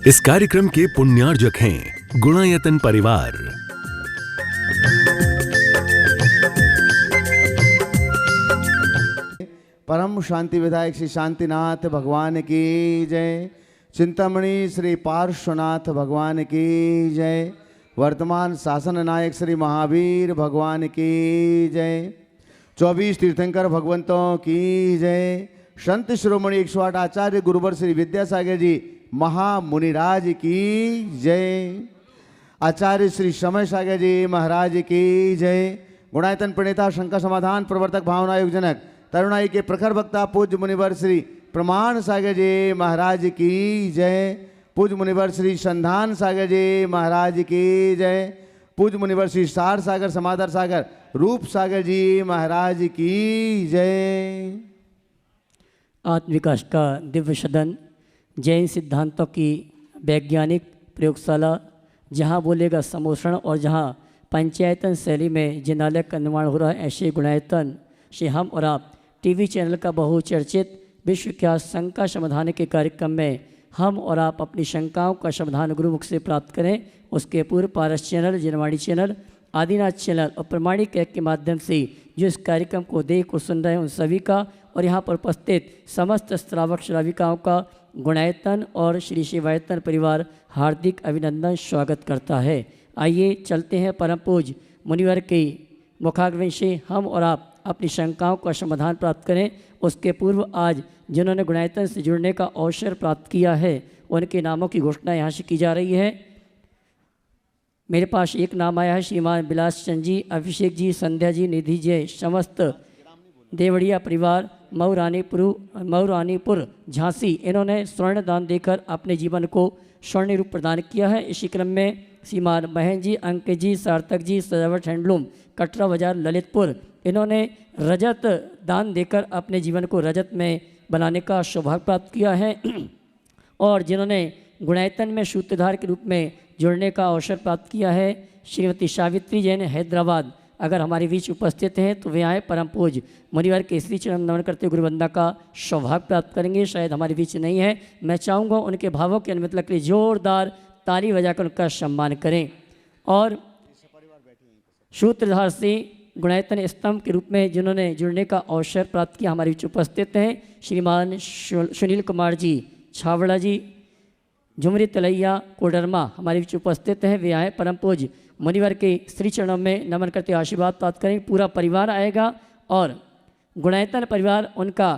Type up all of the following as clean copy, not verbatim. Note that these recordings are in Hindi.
इस कार्यक्रम के पुण्यार्जक हैं गुणायतन परिवार। परम शांति विधायक श्री शांतिनाथ भगवान की जय। चिंतामणि श्री पार्श्वनाथ भगवान की जय। वर्तमान शासन नायक श्री महावीर भगवान की जय। 24 तीर्थंकर भगवंतों की जय। संत शिरोमणि 108 आचार्य गुरुवर श्री विद्यासागर जी महामुनिराज की जय। आचार्य श्री समय सागर जी महाराज की जय। गुणायतन प्रणेता शंका समाधान प्रवर्तक भावना युगजनक तरुणाई के प्रखर वक्ता पूज्य मुनिवर श्री प्रमाण सागर जी महाराज की जय। पूज्य मुनिवर श्री संधान सागर जी महाराज की जय। पूज्य मुनिवर श्री सार सागर समादर सागर रूप सागर जी महाराज की जय। आत्मविकास का दिव्य सदन, जैन सिद्धांतों की वैज्ञानिक प्रयोगशाला, जहाँ बोलेगा समोषण और जहाँ पंचायतन शैली में जिनालय का निर्माण हो रहा है, ऐसे गुणायतन से हम और आप टीवी चैनल का बहुचर्चित विश्वविख्यात शंका समाधान के कार्यक्रम में हम और आप अपनी शंकाओं का समाधान गुरुमुख से प्राप्त करें। उसके पूर्व Paras channel, Janvani channel, Adinath channel और प्रमाणिक ऐप के माध्यम से जो इस कार्यक्रम को देख और सुन रहे हैं उन सभी का और यहाँ पर उपस्थित समस्त श्रावक श्राविकाओं का गुणायतन और श्री शिवायतन परिवार हार्दिक अभिनंदन स्वागत करता है। आइए चलते हैं परम पूज्य मुनिवर के मुखाग्रह से हम और आप अपनी शंकाओं का समाधान प्राप्त करें। उसके पूर्व आज जिन्होंने गुणायतन से जुड़ने का अवसर प्राप्त किया है उनके नामों की घोषणा यहाँ से की जा रही है। मेरे पास एक नाम आया है, श्रीमान बिलास चंद जी, अभिषेक जी, संध्या जी, निधि जय, समस्त देवड़िया परिवार, मऊरानीपुर झांसी। इन्होंने स्वर्ण दान देकर अपने जीवन को स्वर्ण रूप प्रदान किया है। इसी क्रम में श्रीमान बहन जी, अंकित जी, सार्थक जी, सजावट हैंडलूम, कटरा बाजार, ललितपुर, इन्होंने रजत दान देकर अपने जीवन को रजत में बनाने का सौभाग्य प्राप्त किया है। और जिन्होंने गुणायतन में सूत्रधार के रूप में जुड़ने का अवसर प्राप्त किया है, श्रीमती सावित्री जैन, हैदराबाद, अगर हमारे बीच उपस्थित हैं तो वे आए परम पूज्य मुनिवर के श्री चरण नमन करते गुरुवंदना का सौभाग्य प्राप्त करेंगे। शायद हमारे बीच नहीं है, मैं चाहूँगा उनके भावों की अनुमति के लिए जोरदार ताली बजाकर उनका सम्मान करें। और सूत्रधार से गुणायतन स्तंभ के रूप में जिन्होंने जुड़ने का अवसर प्राप्त किया हमारे बीच उपस्थित हैं, श्रीमान सुनील कुमार जी छावड़ा जी, झुमरी तलैया, कोडरमा, हमारे बीच उपस्थित हैं। वे आए परम पूज्य मुनिवर के श्री चरणों में नमन करते आशीर्वाद प्राप्त करेंगे। पूरा परिवार आएगा और गुणायतन परिवार उनका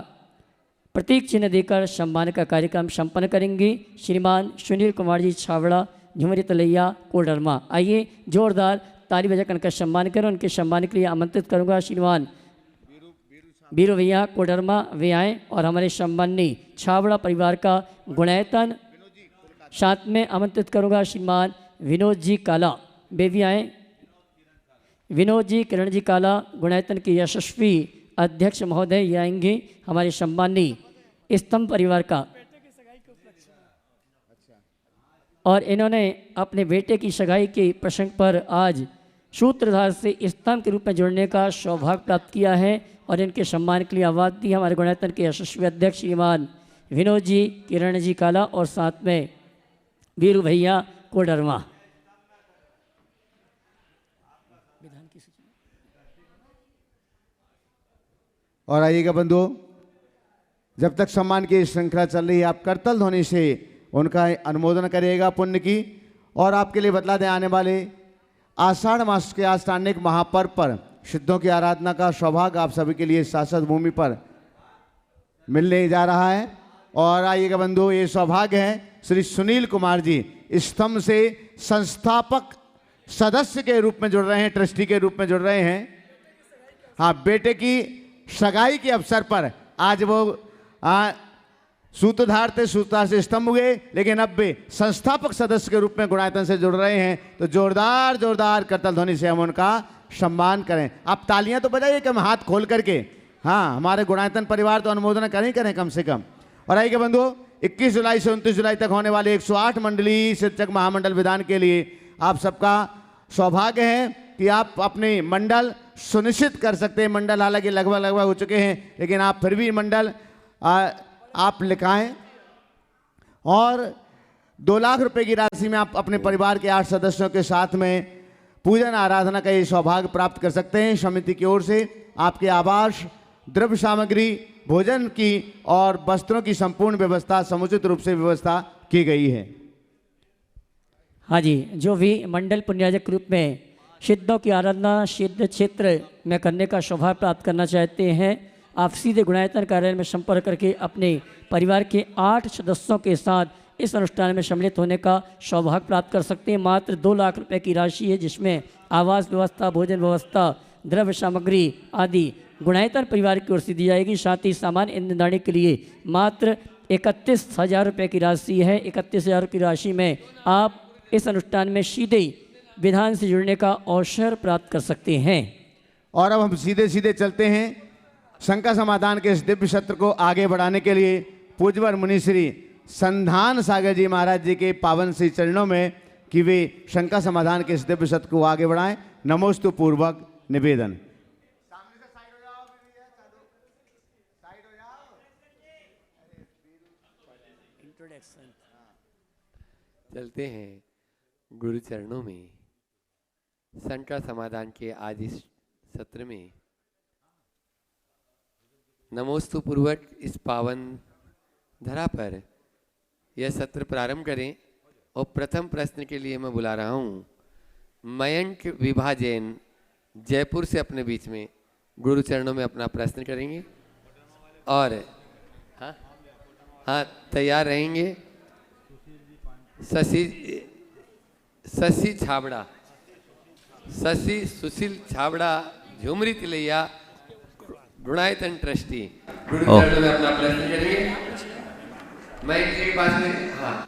प्रतीक चिन्ह देकर सम्मान का कार्यक्रम संपन्न करेंगे। श्रीमान सुनील कुमार जी छावड़ा, झुमरी तलैया, कोडरमा, आइए जोरदार ताली बजाकर उनका सम्मान करें। उनके सम्मान के लिए आमंत्रित करूंगा श्रीमान बीरू भैया कोडरमा, वे आए और हमारे सम्मानी छावड़ा परिवार का गुणायतन। साथ में आमंत्रित करूंगा श्रीमान विनोद जी काला, वे भी आए। विनोद जी, किरण जी काला, गुणायतन के यशस्वी अध्यक्ष महोदय ये आएंगे, हमारे सम्मानी स्तंभ परिवार का। और इन्होंने अपने बेटे की सगाई के प्रसंग पर आज सूत्रधार से स्तंभ के रूप में जुड़ने का सौभाग्य प्राप्त किया है और इनके सम्मान के लिए आवाज दी हमारे गुणायतन के यशस्वी अध्यक्ष श्रीमान विनोद जी, किरण जी काला और साथ में वीरू भैया कोडरमा। और आइएगा बंधुओं, जब तक सम्मान की श्रृंखला चल रही है आप करतल ध्वनि से उनका अनुमोदन करिएगा पुण्य की। और आपके लिए बतला दें, आने वाले आषाढ़ मास के आस्थानिक महापर्व पर सिद्धों की आराधना का सौभाग्य आप सभी के लिए शाश्वत भूमि पर मिलने जा रहा है। और आइएगा बंधु, ये सौभाग्य है श्री सुनील कुमार जी स्तंभ से संस्थापक सदस्य के रूप में जुड़ रहे हैं, ट्रस्टी के रूप में जुड़ रहे हैं। हाँ, बेटे की सगाई के अवसर पर आज वो सूत्रधार थे, सूत्रधार से स्तंभ हुए, लेकिन अब वे संस्थापक सदस्य के रूप में गुणायतन से जुड़ रहे हैं। तो जोरदार जोरदार करतल ध्वनि से हम उनका सम्मान करें। आप तालियां तो बजाइए कम हाथ खोल करके। हाँ, हमारे गुणायतन परिवार तो अनुमोदन करें कम से कम। और आइए बंधुओं, 21 जुलाई से 29 जुलाई तक होने वाले 108 मंडलीय शिक्षक महामंडल विधान के लिए आप सबका सौभाग्य है कि आप अपने मंडल सुनिश्चित कर सकते हैं। मंडल हालांकि लगभग हो चुके हैं, लेकिन आप फिर भी मंडल आप लिखाएं। और 2 लाख रुपए की राशि में आप अपने परिवार के 8 सदस्यों के साथ में पूजन आराधना का ये सौभाग्य प्राप्त कर सकते हैं। समिति की ओर से आपके आवास, द्रव्य सामग्री, भोजन की और वस्त्रों की संपूर्ण व्यवस्था समुचित रूप से व्यवस्था की गई है। हाँ जी, जो भी मंडल पुण्याजक रूप में सिद्धों की आराधना सिद्ध क्षेत्र में करने का सौभाग्य प्राप्त करना चाहते हैं, आप सीधे गुणायतन कार्यालय में संपर्क करके अपने परिवार के 8 सदस्यों के साथ इस अनुष्ठान में सम्मिलित होने का सौभाग्य प्राप्त कर सकते हैं। मात्र 2 लाख रुपए की राशि है, जिसमें आवास व्यवस्था, भोजन व्यवस्था, द्रव्य सामग्री आदि गुणायतन परिवार की ओर से दी जाएगी। साथ ही सामान्य ईंधन के लिए मात्र 31,000 रुपये की राशि है। 31,000 की राशि में आप इस अनुष्ठान में सीधे विधान से जुड़ने का अवसर प्राप्त कर सकते हैं। और अब हम सीधे सीधे चलते हैं शंका समाधान के इस दिव्य सत्र को आगे बढ़ाने के लिए पूज्यवर मुनि श्री संधान सागर जी महाराज जी के पावन श्री चरणों में कि वे शंका समाधान के इस दिव्य सत्र को आगे बढ़ाएं। नमोस्तु पूर्वक निवेदन। चलते हैं गुरु चरणों में। शंका समाधान के आज इस सत्र में नमोस्तु पूर्वक इस पावन धरा पर यह सत्र प्रारंभ करें। और प्रथम प्रश्न के लिए मैं बुला रहा हूँ मयंक विभा जैन, जयपुर से अपने बीच में गुरु चरणों में अपना प्रश्न करेंगे। और हाँ तैयार रहेंगे। शशि छाबड़ा, शशि सुशील छाबड़ा, झुमरी तिलैया, गुणायतन ट्रस्टी, गुरु चरणों में अपना प्रश्न करेंगे। मैं एक बात में हाँ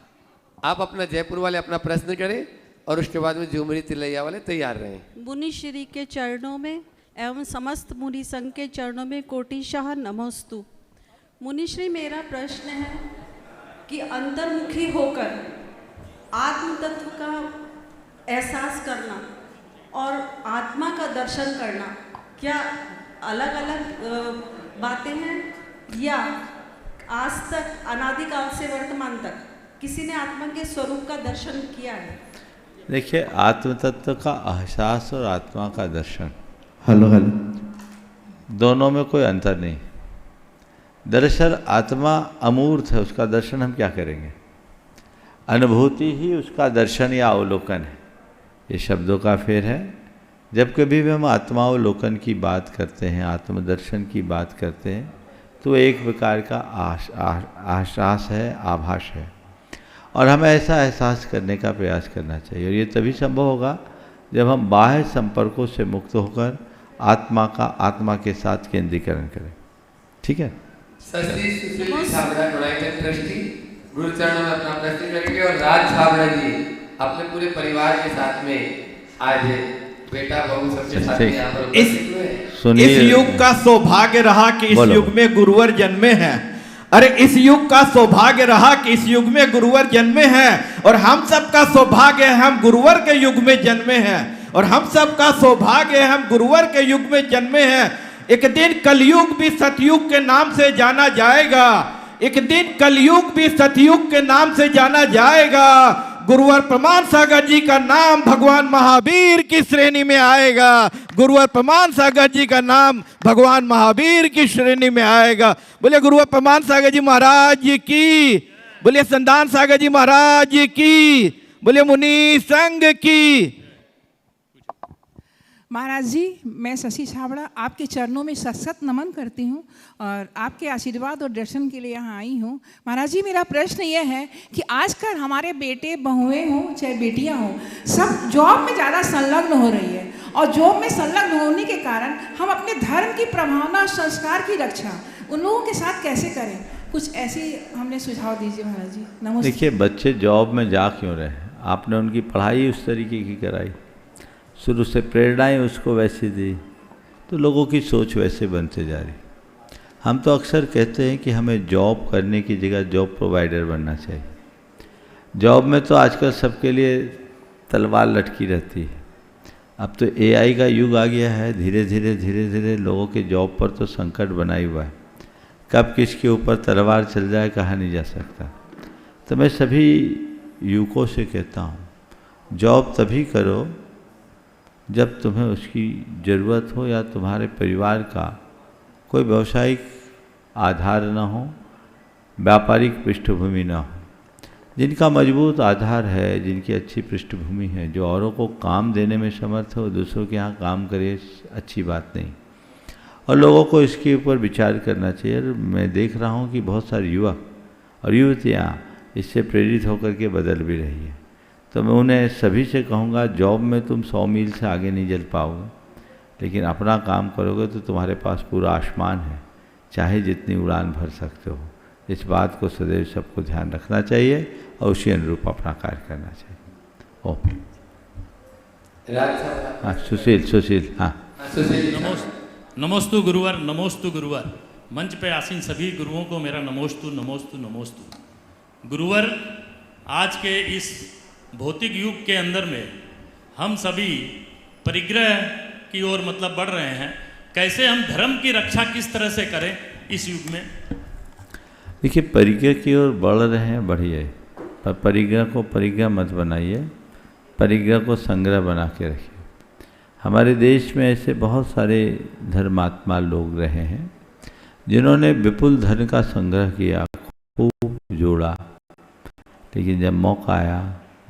आप अपना जयपुर वाले अपना प्रश्न करें और उसके बाद में झुमरी तिलैया वाले तैयार रहें। मुनि श्री के चरणों में एवं समस्त मुनि संघ के चरणों में कोटिशाह नमोस्तु। मुनि श्री, मेरा प्रश्न है कि अंतर्मुखी होकर आत्म तत्व का एहसास करना और आत्मा का दर्शन करना क्या अलग अलग बातें हैं, या आज तक अनादिकाल से वर्तमान तक किसी ने आत्मा के स्वरूप का दर्शन किया है? देखिए, आत्म तत्व का एहसास और आत्मा का दर्शन हेलो दोनों में कोई अंतर नहीं। दरअसल आत्मा अमूर्त है, उसका दर्शन हम क्या करेंगे? अनुभूति ही उसका दर्शन या अवलोकन है। ये शब्दों का फेर है। जब कभी भी हम आत्मावलोकन की बात करते हैं, आत्मदर्शन की बात करते हैं, तो एक प्रकार का आभास है, आभास है, और हमें ऐसा एहसास करने का प्रयास करना चाहिए। और ये तभी संभव होगा जब हम बाह्य संपर्कों से मुक्त होकर आत्मा का आत्मा के साथ केंद्रीकरण करें। ठीक है। गुरु चरणों में अपना प्रश्न करेंगे। और राज छाबड़ा जी अपने पूरे परिवार के साथ में आज बेटा बहू सबके साथ में यहाँ पर इस युग का सौभाग्य रहा कि इस युग में गुरुवर जन्मे हैं। अरे इस युग का सौभाग्य रहा कि इस युग में गुरुवर जन्मे हैं, और हम सब का सौभाग्य है हम गुरुवर के युग में जन्मे हैं, और हम सब का सौभाग्य है हम गुरुवर के युग में जन्मे हैं। एक दिन कलयुग भी सतयुग के नाम से जाना जाएगा। एक दिन कलयुग भी सतयुग के नाम से जाना जाएगा। गुरुवर प्रमाण सागर जी का नाम भगवान महावीर की श्रेणी में आएगा। गुरुवर प्रमाण सागर जी का नाम भगवान महावीर की श्रेणी में आएगा। बोले गुरुवर प्रमाण सागर जी महाराज जी की, बोले संधान सागर जी महाराज जी की, बोले मुनि संघ की। महाराज जी, मैं शशि छाबड़ा आपके चरणों में सशक्त नमन करती हूँ और आपके आशीर्वाद और दर्शन के लिए यहाँ आई हूँ। महाराज जी, मेरा प्रश्न यह है कि आजकल हमारे बेटे बहुएं हों चाहे बेटियाँ हों, सब जॉब में ज़्यादा संलग्न हो रही है, और जॉब में संलग्न होने के कारण हम अपने धर्म की प्रभावना, संस्कार की रक्षा उन लोगों के साथ कैसे करें? कुछ ऐसी हमने सुझाव दीजिए महाराज जी। नमस्ते। देखिए, बच्चे जॉब में जा क्यों रहे हैं? आपने उनकी पढ़ाई उस तरीके की कराई, शुरू से प्रेरणाएं उसको वैसी दी, तो लोगों की सोच वैसे बनते जा रही। हम तो अक्सर कहते हैं कि हमें जॉब करने की जगह जॉब प्रोवाइडर बनना चाहिए। जॉब में तो आजकल सबके लिए तलवार लटकी रहती है। अब तो एआई का युग आ गया है। धीरे धीरे लोगों के जॉब पर तो संकट बना ही हुआ है। कब किसके ऊपर तलवार चल जाए कहा नहीं जा सकता। तो मैं सभी युवकों से कहता हूँ, जॉब तभी करो जब तुम्हें उसकी ज़रूरत हो या तुम्हारे परिवार का कोई व्यावसायिक आधार न हो, व्यापारिक पृष्ठभूमि न हो। जिनका मजबूत आधार है, जिनकी अच्छी पृष्ठभूमि है, जो औरों को काम देने में समर्थ हो, दूसरों के यहाँ काम करे, अच्छी बात नहीं। और लोगों को इसके ऊपर विचार करना चाहिए। और मैं देख रहा हूँ कि बहुत सारे युवक और युवतियाँ इससे प्रेरित होकर के बदल भी रही है। तो मैं उन्हें सभी से कहूँगा, जॉब में तुम 100 मील से आगे नहीं चल पाओगे, लेकिन अपना काम करोगे तो तुम्हारे पास पूरा आसमान है, चाहे जितनी उड़ान भर सकते हो। इस बात को सदैव सबको ध्यान रखना चाहिए और उसी अनुरूप अपना कार्य करना चाहिए। ओ हाँ, सुशील हाँ। नमोस्तु गुरुवर, नमोस्तु गुरुवर। मंच पे आसीन सभी गुरुओं को मेरा नमोस्तु नमोस्तु नमोस्तु। गुरुवर, आज के इस भौतिक युग के अंदर में हम सभी परिग्रह की ओर मतलब बढ़ रहे हैं। कैसे हम धर्म की रक्षा किस तरह से करें इस युग में? देखिए, परिग्रह की ओर बढ़ रहे हैं, बढ़िए, पर परिग्रह को परिग्रह मत बनाइए, परिग्रह को संग्रह बना के रखिए। हमारे देश में ऐसे बहुत सारे धर्मात्मा लोग रहे हैं जिन्होंने विपुल धन का संग्रह किया, खूब जोड़ा, लेकिन जब मौका आया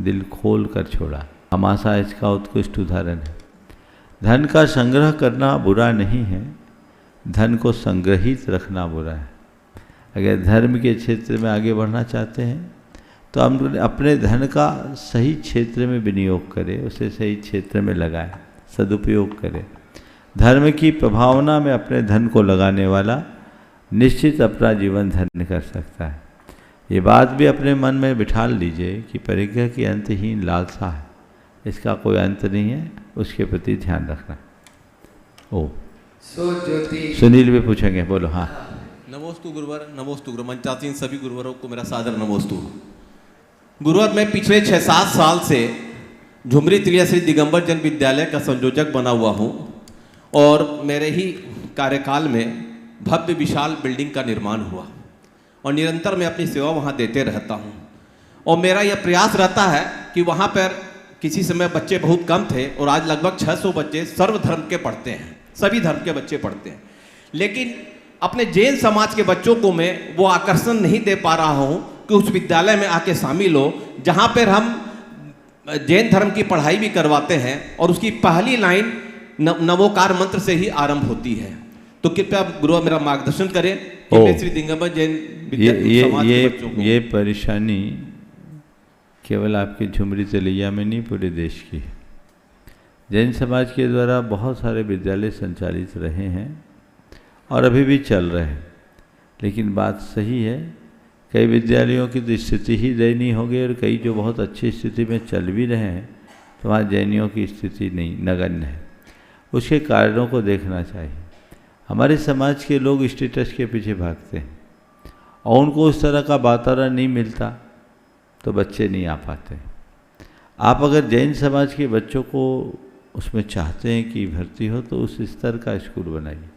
दिल खोल कर छोड़ा। हमाशा इसका उत्कृष्ट उदाहरण है। धन का संग्रह करना बुरा नहीं है, धन को संग्रहित रखना बुरा है। अगर धर्म के क्षेत्र में आगे बढ़ना चाहते हैं तो हम अपने धन का सही क्षेत्र में विनियोग करें, उसे सही क्षेत्र में लगाएं, सदुपयोग करें। धर्म की प्रभावना में अपने धन को लगाने वाला निश्चित अपना जीवन धन्य कर सकता है। ये बात भी अपने मन में बिठा लीजिए कि परिग्रह की अंतहीन लालसा है, इसका कोई अंत नहीं है, उसके प्रति ध्यान रखना। ओ सुनील भी पूछेंगे, बोलो। हाँ, नमोस्तु गुरुवर, नमोस्तु गुरु। मंचासीन सभी गुरुवरों को मेरा सादर नमोस्तु। गुरुवर, मैं पिछले 6-7 साल से झुमरी त्रिया श्री दिगंबर जन विद्यालय का संयोजक बना हुआ हूँ और मेरे ही कार्यकाल में भव्य विशाल बिल्डिंग का निर्माण हुआ और निरंतर मैं अपनी सेवा वहाँ देते रहता हूँ। और मेरा यह प्रयास रहता है कि वहाँ पर किसी समय बच्चे बहुत कम थे और आज लगभग 600 बच्चे सर्वधर्म के पढ़ते हैं, सभी धर्म के बच्चे पढ़ते हैं। लेकिन अपने जैन समाज के बच्चों को मैं वो आकर्षण नहीं दे पा रहा हूँ कि उस विद्यालय में आके शामिल हो जहाँ पर हम जैन धर्म की पढ़ाई भी करवाते हैं और उसकी पहली लाइन नवोकार मंत्र से ही आरंभ होती है। तो कृपया गुरु मेरा मार्गदर्शन करें कि मैं श्री दिगंबर जैन समाज के बच्चों को। ये परेशानी केवल आपके झुमरी तलैया में नहीं, पूरे देश की है। जैन समाज के द्वारा बहुत सारे विद्यालय संचालित रहे हैं और अभी भी चल रहे हैं, लेकिन बात सही है, कई विद्यालयों की तो स्थिति ही दयनीय हो गई और कई जो बहुत अच्छी स्थिति में चल भी रहे हैं तो वहाँ जैनियों की स्थिति नहीं, नगण्य है। उसके कारणों को देखना चाहिए। हमारे समाज के लोग स्टेटस के पीछे भागते हैं और उनको उस तरह का वातावरण नहीं मिलता तो बच्चे नहीं आ पाते। आप अगर जैन समाज के बच्चों को उसमें चाहते हैं कि भर्ती हो तो उस स्तर का स्कूल बनाइए।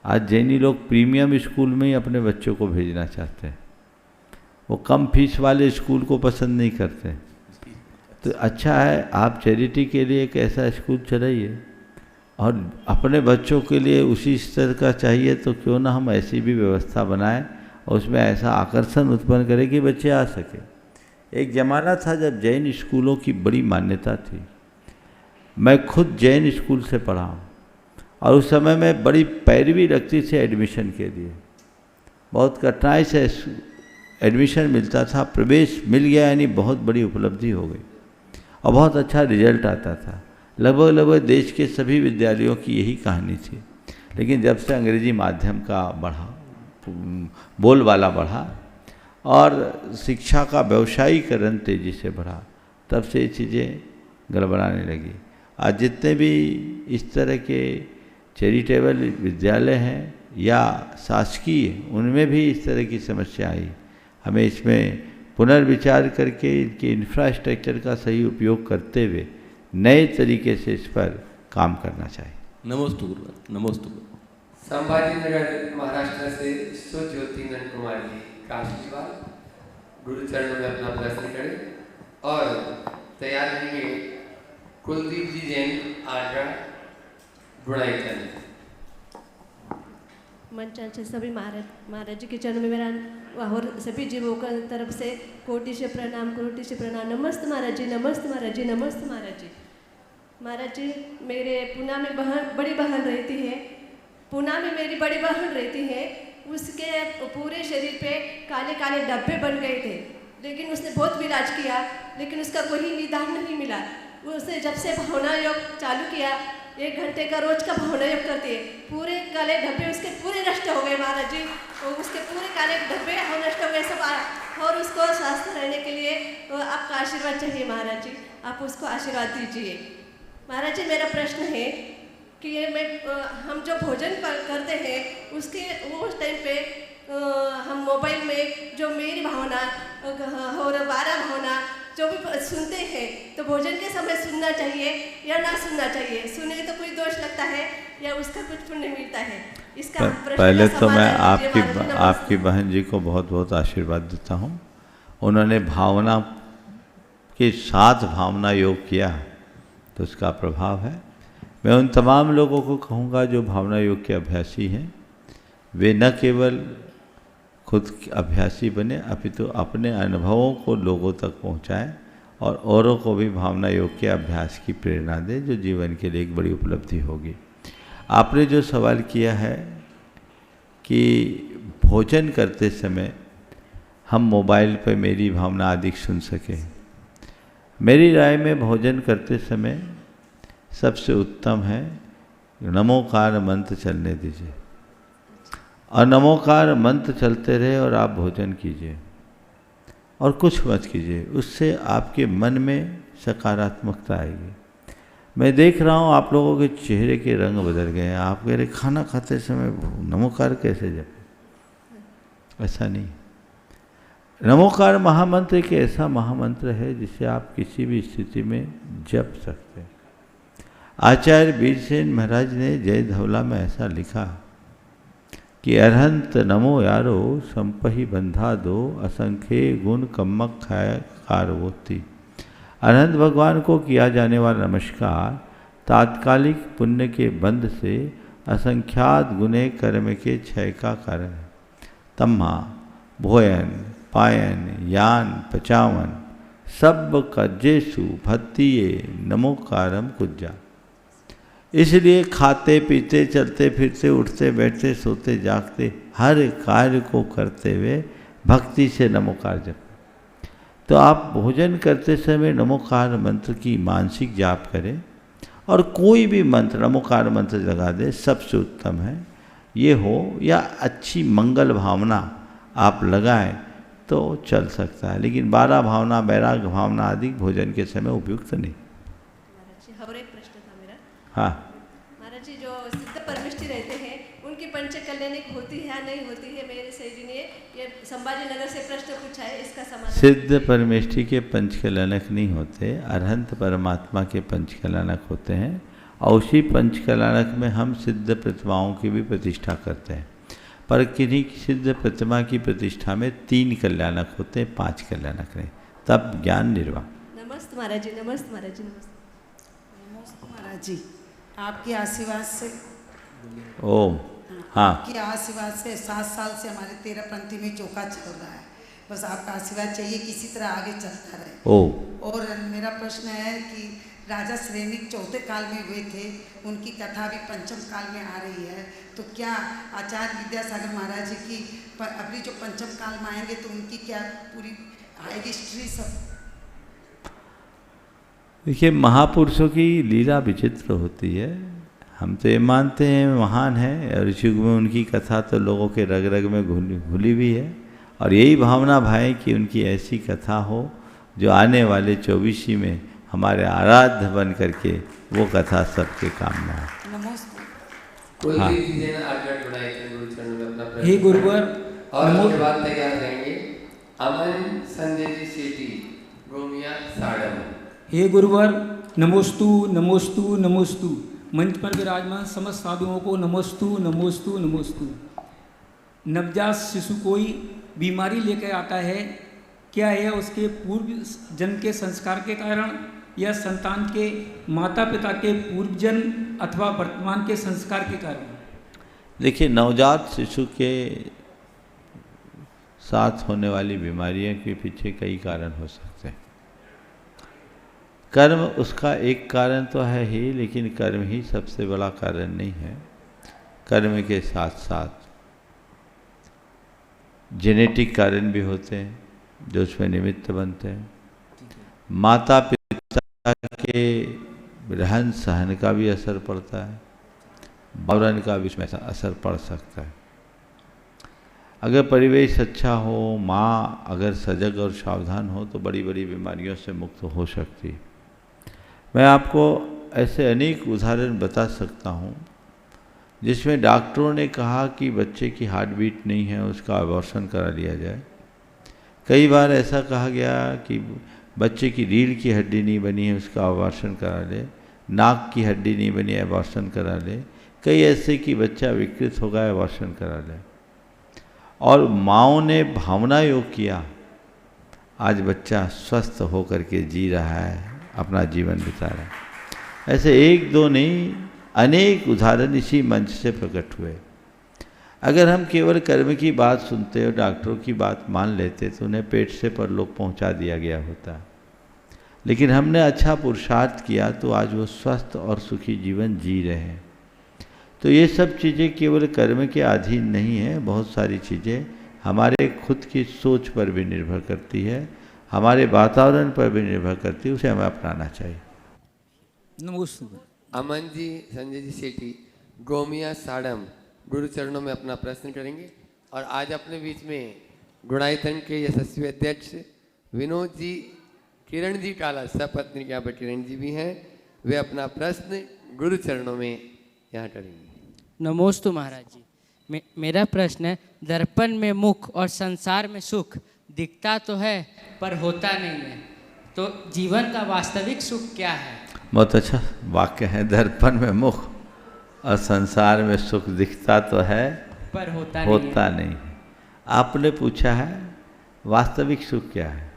आज जैनी लोग प्रीमियम स्कूल में ही अपने बच्चों को भेजना चाहते हैं, वो कम फीस वाले स्कूल को पसंद नहीं करते। तो अच्छा है, आप चैरिटी के लिए एक ऐसा स्कूल चलाइए और अपने बच्चों के लिए उसी स्तर का चाहिए तो क्यों ना हम ऐसी भी व्यवस्था बनाएं और उसमें ऐसा आकर्षण उत्पन्न करें कि बच्चे आ सके। एक ज़माना था जब जैन स्कूलों की बड़ी मान्यता थी। मैं खुद जैन स्कूल से पढ़ा हूँ और उस समय में बड़ी पैरवी लगती थी एडमिशन के लिए, बहुत कठिनाई से एडमिशन मिलता था, प्रवेश मिल गया यानी बहुत बड़ी उपलब्धि हो गई और बहुत अच्छा रिजल्ट आता था। लगभग देश के सभी विद्यालयों की यही कहानी थी। लेकिन जब से अंग्रेजी माध्यम का बढ़ा, बोलबाला बढ़ा और शिक्षा का व्यवसायीकरण तेज़ी से बढ़ा, तब से ये चीज़ें गड़बड़ाने लगी। आज जितने भी इस तरह के चैरिटेबल विद्यालय हैं या शासकीय, उनमें भी इस तरह की समस्या आई। हमें इसमें पुनर्विचार करके इनके इंफ्रास्ट्रक्चर का सही उपयोग करते हुए नए तरीके से इस पर काम करना चाहिए। नमोस्तु गुरु, नमोस्तु गुरु। संभाजी नगर महाराष्ट्र से सुज्योति नंद कुमार जी का आशीर्वाद। गुरु चरणों में अपना दर्शन करें और तैयार रहेंगे कुलदीप जी जैन आगरा गुणायतन। मंचांचे सभी महाराज जी के चरणों में मेरा और सभी जीवों का तरफ से कोटि से प्रणाम, कोटि से प्रणाम। नमस्ते महाराज जी, नमस्ते महाराज जी, नमस्ते महाराज जी। महाराज जी, मेरे पूना में बड़ी बहन रहती है, पूना में मेरी बड़ी बहन रहती है। उसके पूरे शरीर पे काले काले धब्बे बन गए थे, लेकिन उसने बहुत इलाज किया, लेकिन उसका कोई निदान नहीं मिला। उसने जब से भावना योग चालू किया, 1 घंटे का रोज का भावना योग करती है, पूरे काले धब्बे उसके पूरे नष्ट हो गए महाराज जी। और उसके पूरे काले धब्बे नष्ट हो गए सब। और उसको स्वस्थ रहने के लिए आपका आशीर्वाद चाहिए महाराज जी, आप उसको आशीर्वाद दीजिए। महाराज जी, मेरा प्रश्न है कि ये हम जो भोजन करते हैं उसके उस टाइम पे हम मोबाइल में जो मेरी भावना और 12 भावना जो भी सुनते हैं, तो भोजन के समय सुनना चाहिए या ना सुनना चाहिए? सुने तो कोई दोष लगता है या उसका कुछ पुण्य मिलता है? इसका पहले तो मैं आपकी बहन जी को बहुत बहुत आशीर्वाद देता हूँ। उन्होंने भावना के साथ भावना योग किया तो उसका प्रभाव है। मैं उन तमाम लोगों को कहूँगा जो भावना योग के अभ्यासी हैं, वे न केवल खुद अभ्यासी बने अपितु अपने अनुभवों को लोगों तक पहुँचाएं और औरों को भी भावना योग के अभ्यास की प्रेरणा दें, जो जीवन के लिए एक बड़ी उपलब्धि होगी। आपने जो सवाल किया है कि भोजन करते समय हम मोबाइल पर मेरी भावना आदि सुन सकें, मेरी राय में भोजन करते समय सबसे उत्तम है नमोकार मंत्र चलने दीजिए और नमोकार मंत्र चलते रहे और आप भोजन कीजिए और कुछ मत कीजिए। उससे आपके मन में सकारात्मकता आएगी। मैं देख रहा हूँ आप लोगों के चेहरे के रंग बदल गए हैं। आप कह रहे खाना खाते समय नमोकार कैसे जपें? ऐसा नहीं। नमोकार महामंत्र एक ऐसा महामंत्र है जिसे आप किसी भी स्थिति में जप सकते हैं। आचार्य बीरसेन महाराज ने जय धवला में ऐसा लिखा कि अरहंत नमो यारो संपहि बंधा दो असंख्य गुण कम्मक खाय कारवोती। अनंत भगवान को किया जाने वाला नमस्कार तात्कालिक पुण्य के बंध से असंख्यात गुने कर्म के क्षय का कारण है। तम्हा भोयन पायन यान पचावन सब कज्जेसु भत्तिये नमोकारम कुज्जा। इसलिए खाते पीते चलते फिरते उठते बैठते सोते जागते हर कार्य को करते हुए भक्ति से नमोकार जप। तो आप भोजन करते समय नमोकार मंत्र की मानसिक जाप करें और कोई भी मंत्र नमोकार मंत्र लगा दें, सबसे उत्तम है ये हो, या अच्छी मंगल भावना आप लगाएं तो चल सकता है, लेकिन 12 भावना वैराग्य भावना आदि भोजन के समय उपयुक्त नहीं। और एक प्रश्न था मेरा। हाँ महाराज जी, जो सिद्ध परमिष्टि रहते हैं उनकी पंच कल्याणिक होती है या नहीं होती है? मेरे सहेली ने ये संभाजी नगर से प्रश्न पूछा है, इसका समाधान। सिद्ध परमेष्टि के पंचकल्याणक नहीं होते, अरहंत परमात्मा के पंचकल्याणक होते हैं। और उसी पंचकल्याणक में हम सिद्ध प्रतिमाओं की भी प्रतिष्ठा करते हैं, पर किन्हीं सिद्ध प्रतिमा की प्रतिष्ठा में 3 कल्याणक होते हैं, 5 कल्याणक नहीं, तब ज्ञान निर्वाह। नमस्ते महाराज जी, नमस्ते महाराज जी, नमस्ते। नमस्ते महाराज जी, आपके आशीर्वाद से ओम। हाँ, आपके आशीर्वाद से 7 साल से हमारे 13 पंथी में चौका चल रहा है। बस आपका आशीर्वाद चाहिए, किसी तरह आगे चलता रहे। और मेरा प्रश्न है कि राजा श्रेणिक 4थे काल में हुए थे, उनकी कथा भी 5म काल में आ रही है, तो क्या आचार्य विद्यासागर महाराज जी की अभी जो 5म काल में आएंगे तो उनकी क्या पूरी आएगी हिस्ट्री सब? देखिए, महापुरुषों की लीला विचित्र होती है। हम तो ये मानते हैं महान है, और इस युग में उनकी कथा तो लोगों के रग रग में घुली हुई है, और यही भावना भाई कि उनकी ऐसी कथा हो जो आने वाले 24 में हमारे आराध्य बन करके वो कथा सबके काम में आए। हे गुरुवर, और उसके बाद तैयार रहेंगे अमन संजय जी सेठी गोमिया साड़म। हे गुरुवर, नमोस्तु नमोस्तु नमोस्तु। मंच पर विराजमान समस्त साधुओं को नमोस्तु नमोस्तु नमोस्तु। नवजात शिशु कोई बीमारी लेकर आता है क्या यह उसके पूर्व जन्म के संस्कार के कारण या संतान के माता पिता के पूर्व जन्म अथवा वर्तमान के संस्कार के कारण? देखिए, नवजात शिशु के साथ होने वाली बीमारियों के पीछे कई कारण हो सकते हैं। कर्म उसका एक कारण तो है ही, लेकिन कर्म ही सबसे बड़ा कारण नहीं है। कर्म के साथ साथ जेनेटिक कारण भी होते हैं जो उसमें निमित्त बनते हैं। माता पिता के रहन सहन का भी असर पड़ता है, वातावरण का भी इसमें असर पड़ सकता है। अगर परिवेश अच्छा हो, माँ अगर सजग और सावधान हो तो बड़ी बड़ी बीमारियों से मुक्त हो सकती है। मैं आपको ऐसे अनेक उदाहरण बता सकता हूँ जिसमें डॉक्टरों ने कहा कि बच्चे की हार्ट बीट नहीं है, उसका अबॉर्शन करा लिया जाए। कई बार ऐसा कहा गया कि बच्चे की रीढ़ की हड्डी नहीं बनी है, उसका अबॉर्शन करा ले। नाक की हड्डी नहीं बनी है, अबॉर्शन करा ले। कई ऐसे कि बच्चा विकृत हो गया, अबॉर्शन करा ले। और माँओं ने भावना योग किया, आज बच्चा स्वस्थ होकर के जी रहा है, अपना जीवन बिता रहा है। ऐसे एक दो नहीं, अनेक उदाहरण इसी मंच से प्रकट हुए। अगर हम केवल कर्म की बात सुनते और डॉक्टरों की बात मान लेते तो उन्हें पेट से परलोक पहुंचा दिया गया होता। लेकिन हमने अच्छा पुरुषार्थ किया तो आज वो स्वस्थ और सुखी जीवन जी रहे हैं। तो ये सब चीज़ें केवल कर्म के अधीन नहीं है, बहुत सारी चीज़ें हमारे खुद की सोच पर भी निर्भर करती है, हमारे वातावरण पर भी निर्भर करती है, उसे हमें अपनाना चाहिए। नमस्ते। अमन जी, संजय जी सेठी, गोमिया साड़म गुरु चरणों में अपना प्रश्न करेंगे। और आज अपने बीच में गुणायतन के यशस्वी अध्यक्ष विनोद जी, किरण जी काला सपत्नी के यहाँ पर किरण जी भी हैं, वे अपना प्रश्न गुरु चरणों में यहाँ करेंगे। नमोस्तु महाराज जी। मेरा प्रश्न है, दर्पण में मुख और संसार में सुख दिखता तो है पर होता नहीं है, तो जीवन का वास्तविक सुख क्या है? बहुत अच्छा वाक्य है। दर्पण में मुख और संसार में सुख दिखता तो है पर होता नहीं है। आपने पूछा है वास्तविक सुख क्या है।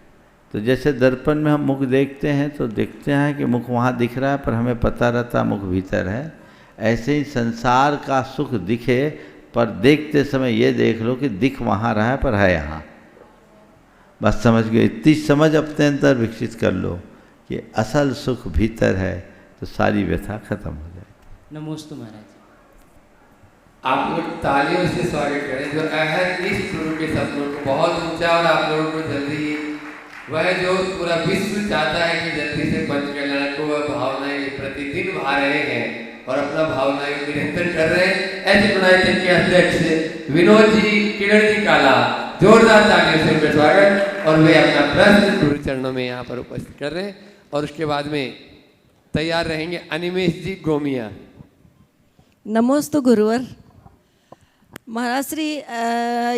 तो जैसे दर्पण में हम मुख देखते हैं तो देखते हैं कि मुख वहाँ दिख रहा है, पर हमें पता रहता मुख भीतर है। ऐसे ही संसार का सुख दिखे, पर देखते समय ये देख लो कि दिख वहाँ रहा है पर है यहाँ। बस समझ गए, इतनी समझ अपने अंदर विकसित कर लो कि असल सुख भीतर है, तो सारी व्यथा खत्म हो जाए। नमोस्तु महाराज। आप लोग तालियों से स्वागत करें जो अहद इस गुरु के सपनों को बहुत ऊंचा और आप लोगों को जल्दी, वह जो पूरा विश्व चाहता है कि जल्दी से पंच कल्याण को वह भावनाएं प्रतिदिन भा रहे हैं और अपना भावनाएं निरंतर कर रहे हैं। ऐसे गुणायतन के अध्यक्ष विनोद जी, किरण जी काला, जोरदार तालियों से उनका स्वागत। और वे अपना प्रश्न गुरु चरणों में यहाँ पर उपस्थित कर रहे हैं। और उसके बाद में तैयार रहेंगे अनिमेश जी गोमिया। नमोस्तु गुरुवर। महाराज श्री,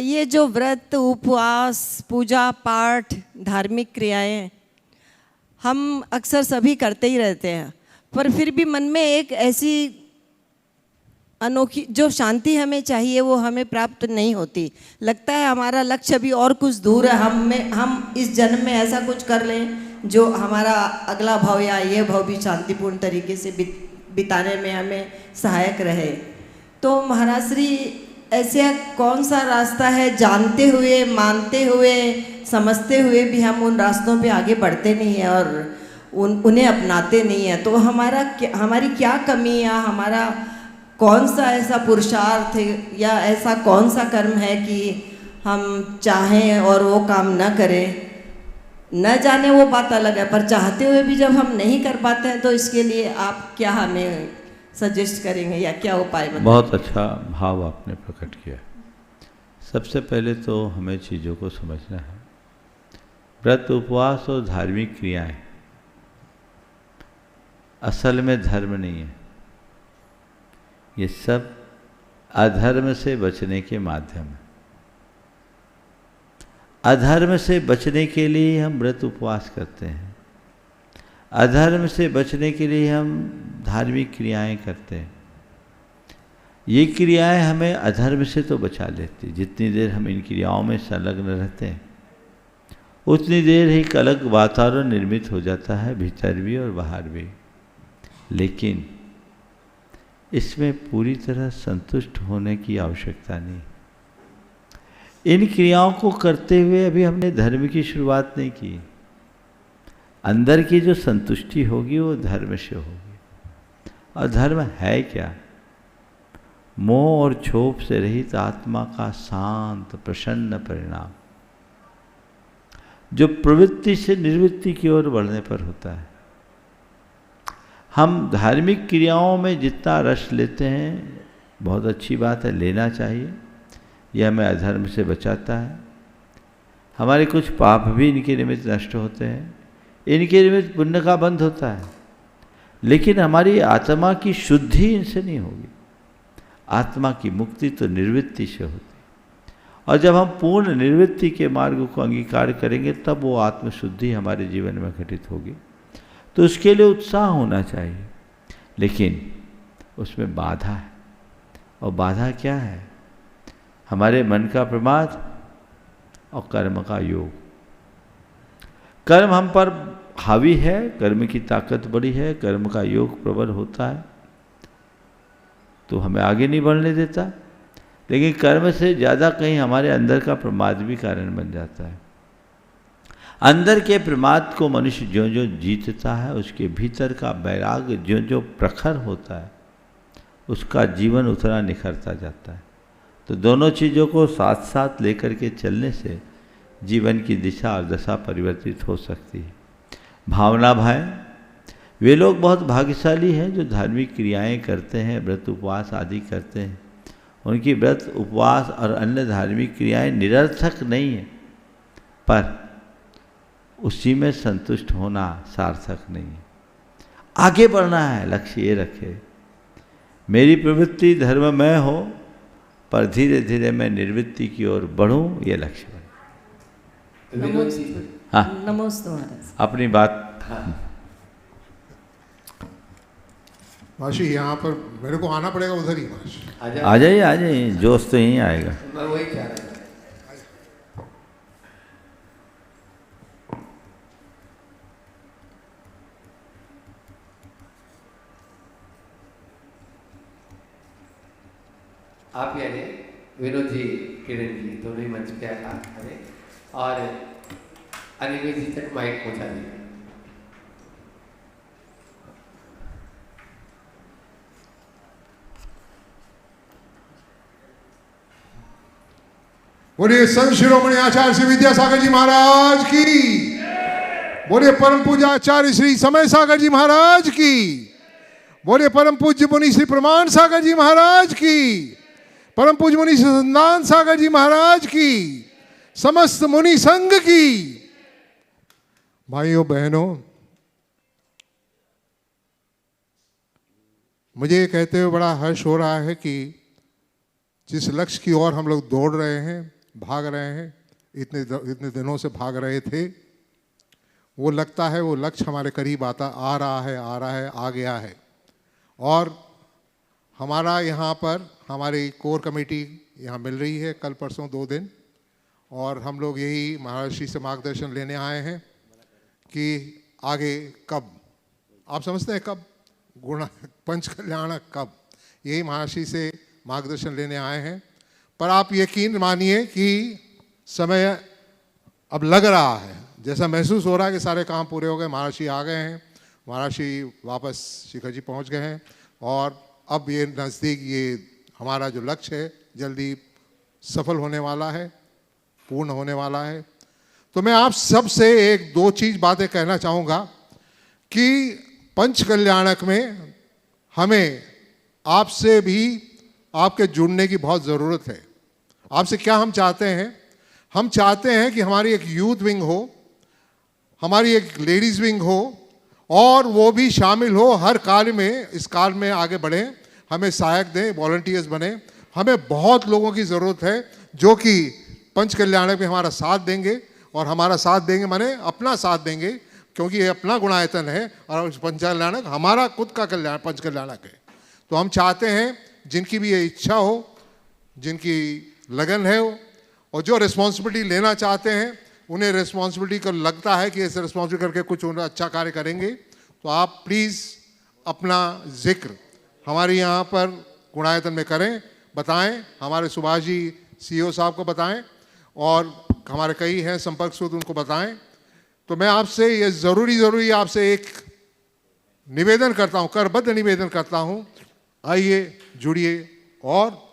ये जो व्रत, उपवास, पूजा पाठ, धार्मिक क्रियाएं हम अक्सर सभी करते ही रहते हैं, पर फिर भी मन में एक ऐसी अनोखी जो शांति हमें चाहिए वो हमें प्राप्त नहीं होती। लगता है हमारा लक्ष्य अभी और कुछ दूर है, हम इस जन्म में ऐसा कुछ कर लें जो हमारा अगला भाव या ये भाव भी शांतिपूर्ण तरीके से बिताने में हमें सहायक रहे। तो महाराज श्री, ऐसा कौन सा रास्ता है, जानते हुए, मानते हुए, समझते हुए भी हम उन रास्तों पे आगे बढ़ते नहीं हैं और उन्हें अपनाते नहीं हैं? तो हमारी क्या कमी या हमारा कौन सा ऐसा पुरुषार्थ या ऐसा कौन सा कर्म है कि हम चाहें और वो काम न करें? न जाने वो बात अलग है, पर चाहते हुए भी जब हम नहीं कर पाते हैं तो इसके लिए आप क्या हमें सजेस्ट करेंगे या क्या उपाय बताएंगे? बहुत अच्छा भाव आपने प्रकट किया। सबसे पहले तो हमें चीज़ों को समझना है। व्रत, उपवास और धार्मिक क्रियाएं असल में धर्म नहीं है, ये सब अधर्म से बचने के माध्यम है। अधर्म से बचने के लिए हम व्रत उपवास करते हैं, अधर्म से बचने के लिए हम धार्मिक क्रियाएं करते हैं। ये क्रियाएं हमें अधर्म से तो बचा लेती, जितनी देर हम इन क्रियाओं में संलग्न रहते हैं उतनी देर ही अलग वातावरण निर्मित हो जाता है, भीतर भी और बाहर भी। लेकिन इसमें पूरी तरह संतुष्ट होने की आवश्यकता नहीं। इन क्रियाओं को करते हुए अभी हमने धर्म की शुरुआत नहीं की। अंदर की जो संतुष्टि होगी वो धर्म से होगी। और धर्म है क्या? मोह और क्षोभ से रहित आत्मा का शांत प्रसन्न परिणाम, जो प्रवृत्ति से निर्वृत्ति की ओर बढ़ने पर होता है। हम धार्मिक क्रियाओं में जितना रस लेते हैं बहुत अच्छी बात है, लेना चाहिए। यह हमें अधर्म से बचाता है। हमारे कुछ पाप भी इनके निमित्त नष्ट होते हैं, इनके निमित्त पुण्य का बंध होता है। लेकिन हमारी आत्मा की शुद्धि इनसे नहीं होगी। आत्मा की मुक्ति तो निर्वृत्ति से होती है। और जब हम पूर्ण निर्वृत्ति के मार्ग को अंगीकार करेंगे तब वो आत्मशुद्धि हमारे जीवन में घटित होगी। तो उसके लिए उत्साह होना चाहिए, लेकिन उसमें बाधा है। और बाधा क्या है? हमारे मन का प्रमाद और कर्म का योग। कर्म हम पर हावी है, कर्म की ताकत बड़ी है, कर्म का योग प्रबल होता है तो हमें आगे नहीं बढ़ने देता। लेकिन कर्म से ज़्यादा कहीं हमारे अंदर का प्रमाद भी कारण बन जाता है। अंदर के प्रमाद को मनुष्य जो जो जीतता है, उसके भीतर का वैराग्य जो जो प्रखर होता है, उसका जीवन उतना निखरता जाता है। तो दोनों चीज़ों को साथ साथ लेकर के चलने से जीवन की दिशा और दशा परिवर्तित हो सकती है। भावना भाई, वे लोग बहुत भाग्यशाली हैं जो धार्मिक क्रियाएं करते हैं, व्रत उपवास आदि करते हैं। उनकी व्रत उपवास और अन्य धार्मिक क्रियाएं निरर्थक नहीं है, पर उसी में संतुष्ट होना सार्थक नहीं है। आगे बढ़ना है, लक्ष्य ये रखे मेरी प्रवृत्ति धर्ममय हो, पर धीरे धीरे मैं निर्वृत्ति की ओर बढ़ूं, ये लक्ष्य बने। हाँ, नमस्ते महाराज। अपनी बात। माशी, यहाँ पर मेरे को आना पड़ेगा उधर ही। माशी आ जाइए, आ जाइए, जोश तो यहीं आएगा। मैं वही चाह रहा था। आप यानी विनोद जी, किरण जी दोनों ही मंच पे आ करें और अनिल जी तक माइक पहुंचा दें। बोलिए संत शिरोमणि आचार्य श्री विद्यासागर जी महाराज की, बोलिए परम पूज्य आचार्य श्री समय सागर जी महाराज की, बोलिए परम पूज्य मुनि श्री प्रमाण सागर जी महाराज की, परम पूज्य मुनि श्री संदान सागर जी महाराज की, समस्त मुनि संघ की। भाइयों बहनों, मुझे ये कहते हुए बड़ा हर्ष हो रहा है कि जिस लक्ष्य की ओर हम लोग दौड़ रहे हैं, भाग रहे हैं, इतने दिनों से भाग रहे थे, वो लगता है वो लक्ष्य हमारे करीब आ रहा है, आ गया है। और हमारा यहाँ पर हमारी कोर कमेटी यहाँ मिल रही है कल परसों 2 दिन, और हम लोग यही महर्षि से मार्गदर्शन लेने आए हैं कि आगे कब, आप समझते हैं कब, पंच कल्याणक कब, यही महर्षि से मार्गदर्शन लेने आए हैं। पर आप यकीन मानिए कि समय अब लग रहा है, जैसा महसूस हो रहा है कि सारे काम पूरे हो गए, महर्षि आ गए हैं, महर्षि वापस शिखर जी पहुँच गए हैं, और अब ये नज़दीक ये हमारा जो लक्ष्य है जल्दी सफल होने वाला है, पूर्ण होने वाला है। तो मैं आप सब से 1-2 चीज़ बातें कहना चाहूँगा कि पंच कल्याणक में हमें आपसे भी आपके जुड़ने की बहुत ज़रूरत है। आपसे क्या हम चाहते हैं? हम चाहते हैं कि हमारी एक यूथ विंग हो, हमारी एक लेडीज़ विंग हो, और वो भी शामिल हो हर कार्य में, इस कार्य में आगे बढ़ें, हमें सहायक दें, वॉलंटियर्स बने। हमें बहुत लोगों की ज़रूरत है जो कि पंच कल्याणक में हमारा साथ देंगे, और हमारा साथ देंगे माने अपना साथ देंगे, क्योंकि ये अपना गुणायतन है और पंच कल्याणक हमारा खुद का कल्याण पंच कल्याणक है। तो हम चाहते हैं जिनकी भी ये इच्छा हो, जिनकी लगन है, और जो रिस्पॉन्सिबिलिटी लेना चाहते हैं, उन्हें रिस्पॉन्सिबिलिटी को लगता है कि ऐसे रिस्पॉन्सिबिलिटी करके कुछ उन्हें अच्छा कार्य करेंगे, तो आप प्लीज़ अपना जिक्र हमारे यहाँ पर गुणायतन में करें, बताएं, हमारे सुभाष जी CEO साहब को बताएं और हमारे कई हैं संपर्क सूत्र, उनको बताएं। तो मैं आपसे ये ज़रूरी आपसे एक निवेदन करता हूँ, करबद्ध निवेदन करता हूँ, आइए जुड़िए और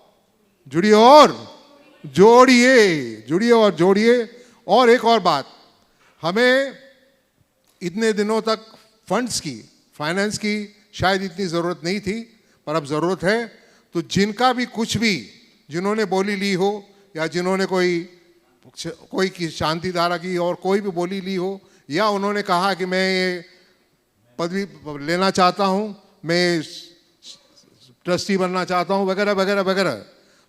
जोड़िए। और एक और बात, हमें इतने दिनों तक फंड्स की, फाइनेंस की शायद इतनी ज़रूरत नहीं थी, पर अब ज़रूरत है। तो जिनका भी कुछ भी, जिन्होंने बोली ली हो या जिन्होंने कोई की शांति धारा की और कोई भी बोली ली हो, या उन्होंने कहा कि मैं ये पदवी लेना चाहता हूँ, मैं ट्रस्टी बनना चाहता हूँ, वगैरह वगैरह वगैरह,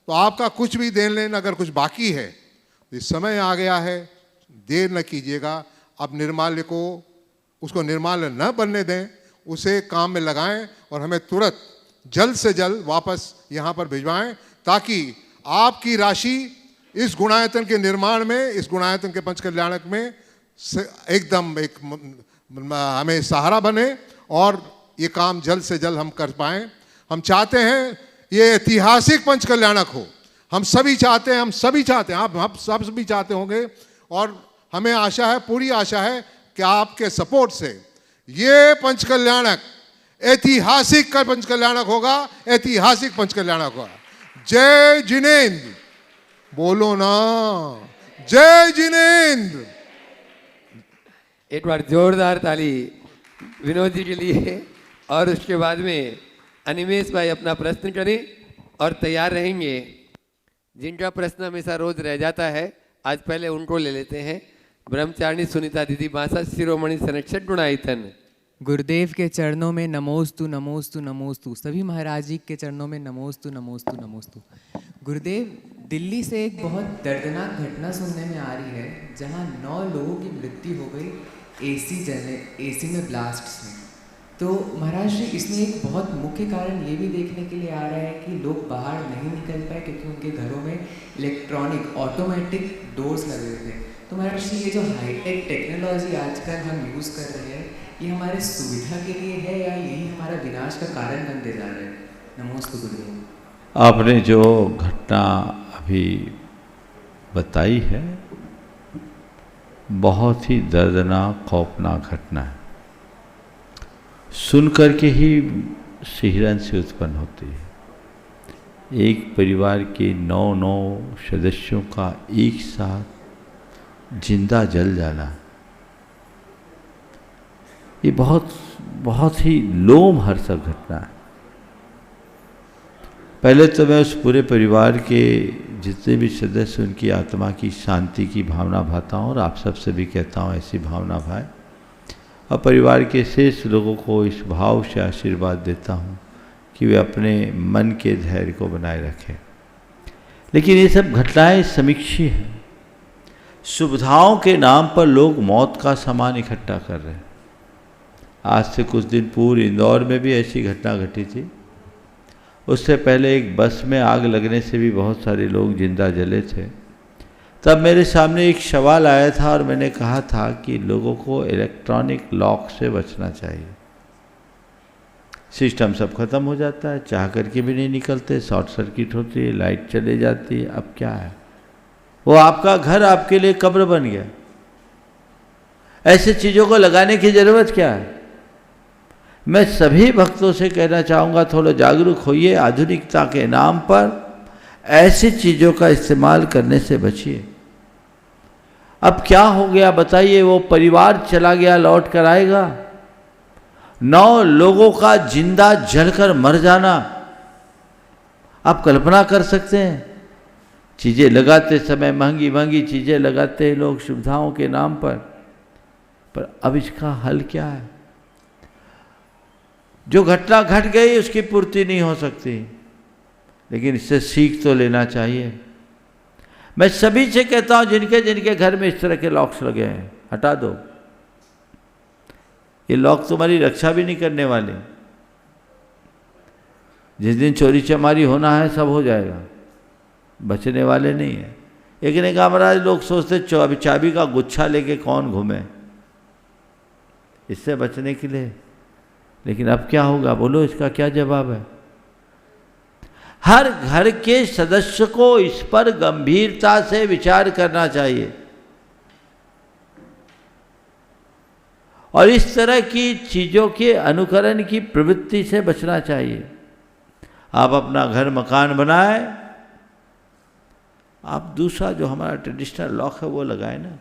तो आपका कुछ भी देन लेन अगर कुछ बाकी है, इस समय आ गया है, देर न कीजिएगा। अब निर्माल्य को, उसको निर्माल्य न बनने दें, उसे काम में लगाएं और हमें तुरंत जल्द से जल्द वापस यहाँ पर भिजवाएं, ताकि आपकी राशि इस गुणायतन के निर्माण में, इस गुणायतन के पंच कल्याणक में एकदम एक हमें सहारा बने और ये काम जल्द से जल्द हम कर पाएं। हम चाहते हैं ये ऐतिहासिक पंच कल्याणक हो, हम सभी चाहते हैं, आप सब भी चाहते होंगे, और हमें आशा है, पूरी आशा है कि आपके सपोर्ट से ये पंच कल्याणक ऐतिहासिक का पंच कल्याणक होगा, ऐतिहासिक पंच कल्याणक होगा। जय जिनेंद्र, बोलो ना, जय जिनेंद्र। एक बार जोरदार ताली विनोद जी के लिए। और उसके बाद में अनिमेश भाई अपना प्रश्न करें और तैयार रहेंगे। जिनका प्रश्न हमेशा रोज रह जाता है, आज पहले उनको ले लेते हैं। ब्रह्मचारिणी सुनीता दीदी बांसा, शिरोमणि संरक्षक गुणायतन। गुरुदेव के चरणों में नमोस्तु नमोस्तु नमोस्तु, सभी महाराज जी के चरणों में नमोस्तु नमोस्तु नमोस्तु। गुरुदेव, दिल्ली से एक बहुत दर्दनाक घटना सुनने में आ रही है, जहां 9 लोगों की मृत्यु हो गई एसी में ब्लास्ट से। तो महाराज जी, इसमें एक बहुत मुख्य कारण ये भी देखने के लिए आ रहा है कि लोग बाहर नहीं निकल पाए क्योंकि उनके घरों में इलेक्ट्रॉनिक ऑटोमेटिक डोर्स लगे हुए थे। तो महाराज जी, ये जो हाईटेक टेक्नोलॉजी आजकल हम यूज़ कर रहे हैं, ये हमारे सुविधा के लिए है या यही हमारा विनाश का कारण बनते जा रहे हैं? नमोस्तु गुरुदेव। आपने जो घटना अभी बताई है, बहुत ही दर्दनाक खौफनाक घटना है। सुन करके ही सिहरन से उत्पन्न होती है। एक परिवार के 9 सदस्यों का एक साथ जिंदा जल जाना, ये बहुत ही लोमहर्षक घटना है। पहले तो मैं उस पूरे परिवार के जितने भी सदस्य, उनकी आत्मा की शांति की भावना भाता हूँ और आप सबसे भी कहता हूँ ऐसी भावना भाए, और परिवार के शेष लोगों को इस भाव से आशीर्वाद देता हूँ कि वे अपने मन के धैर्य को बनाए रखें। लेकिन ये सब घटनाएं समीक्षी हैं। सुविधाओं के नाम पर लोग मौत का सामान इकट्ठा कर रहे हैं। आज से कुछ दिन पूर्व इंदौर में भी ऐसी घटना घटी थी। उससे पहले एक बस में आग लगने से भी बहुत सारे लोग जिंदा जले थे। तब मेरे सामने एक सवाल आया था और मैंने कहा था कि लोगों को इलेक्ट्रॉनिक लॉक से बचना चाहिए। सिस्टम सब खत्म हो जाता है, चाह करके भी नहीं निकलते, शॉर्ट सर्किट होती है, लाइट चले जाती है। अब क्या है, वो आपका घर आपके लिए कब्र बन गया। ऐसे चीज़ों को लगाने की ज़रूरत क्या है? मैं सभी भक्तों से कहना चाहूँगा, थोड़ा जागरूक होइए। आधुनिकता के नाम पर ऐसी चीज़ों का इस्तेमाल करने से बचिए। अब क्या हो गया बताइए? वो परिवार चला गया, लौट कर आएगा? 9 लोगों का जिंदा जलकर मर जाना, आप कल्पना कर सकते हैं? चीज़ें लगाते समय महंगी महंगी चीज़ें लगाते हैं लोग सुविधाओं के नाम पर अब इसका हल क्या है? जो घटना घट गई उसकी पूर्ति नहीं हो सकती, लेकिन इससे सीख तो लेना चाहिए। मैं सभी से कहता हूं, जिनके जिनके घर में इस तरह के लॉक्स लगे हैं, हटा दो। ये लॉक तुम्हारी रक्षा भी नहीं करने वाले। जिस दिन चोरी चमारी होना है सब हो जाएगा, बचने वाले नहीं है। एक ने कहा महाराज लोग सोचते अभी चाबी का गुच्छा लेके कौन घूमे इससे बचने के लिए, लेकिन अब क्या होगा बोलो, इसका क्या जवाब है? हर घर के सदस्य को इस पर गंभीरता से विचार करना चाहिए और इस तरह की चीज़ों के अनुकरण की प्रवृत्ति से बचना चाहिए। आप अपना घर मकान बनाए, आप दूसरा जो हमारा ट्रेडिशनल लॉक है वो लगाए ना,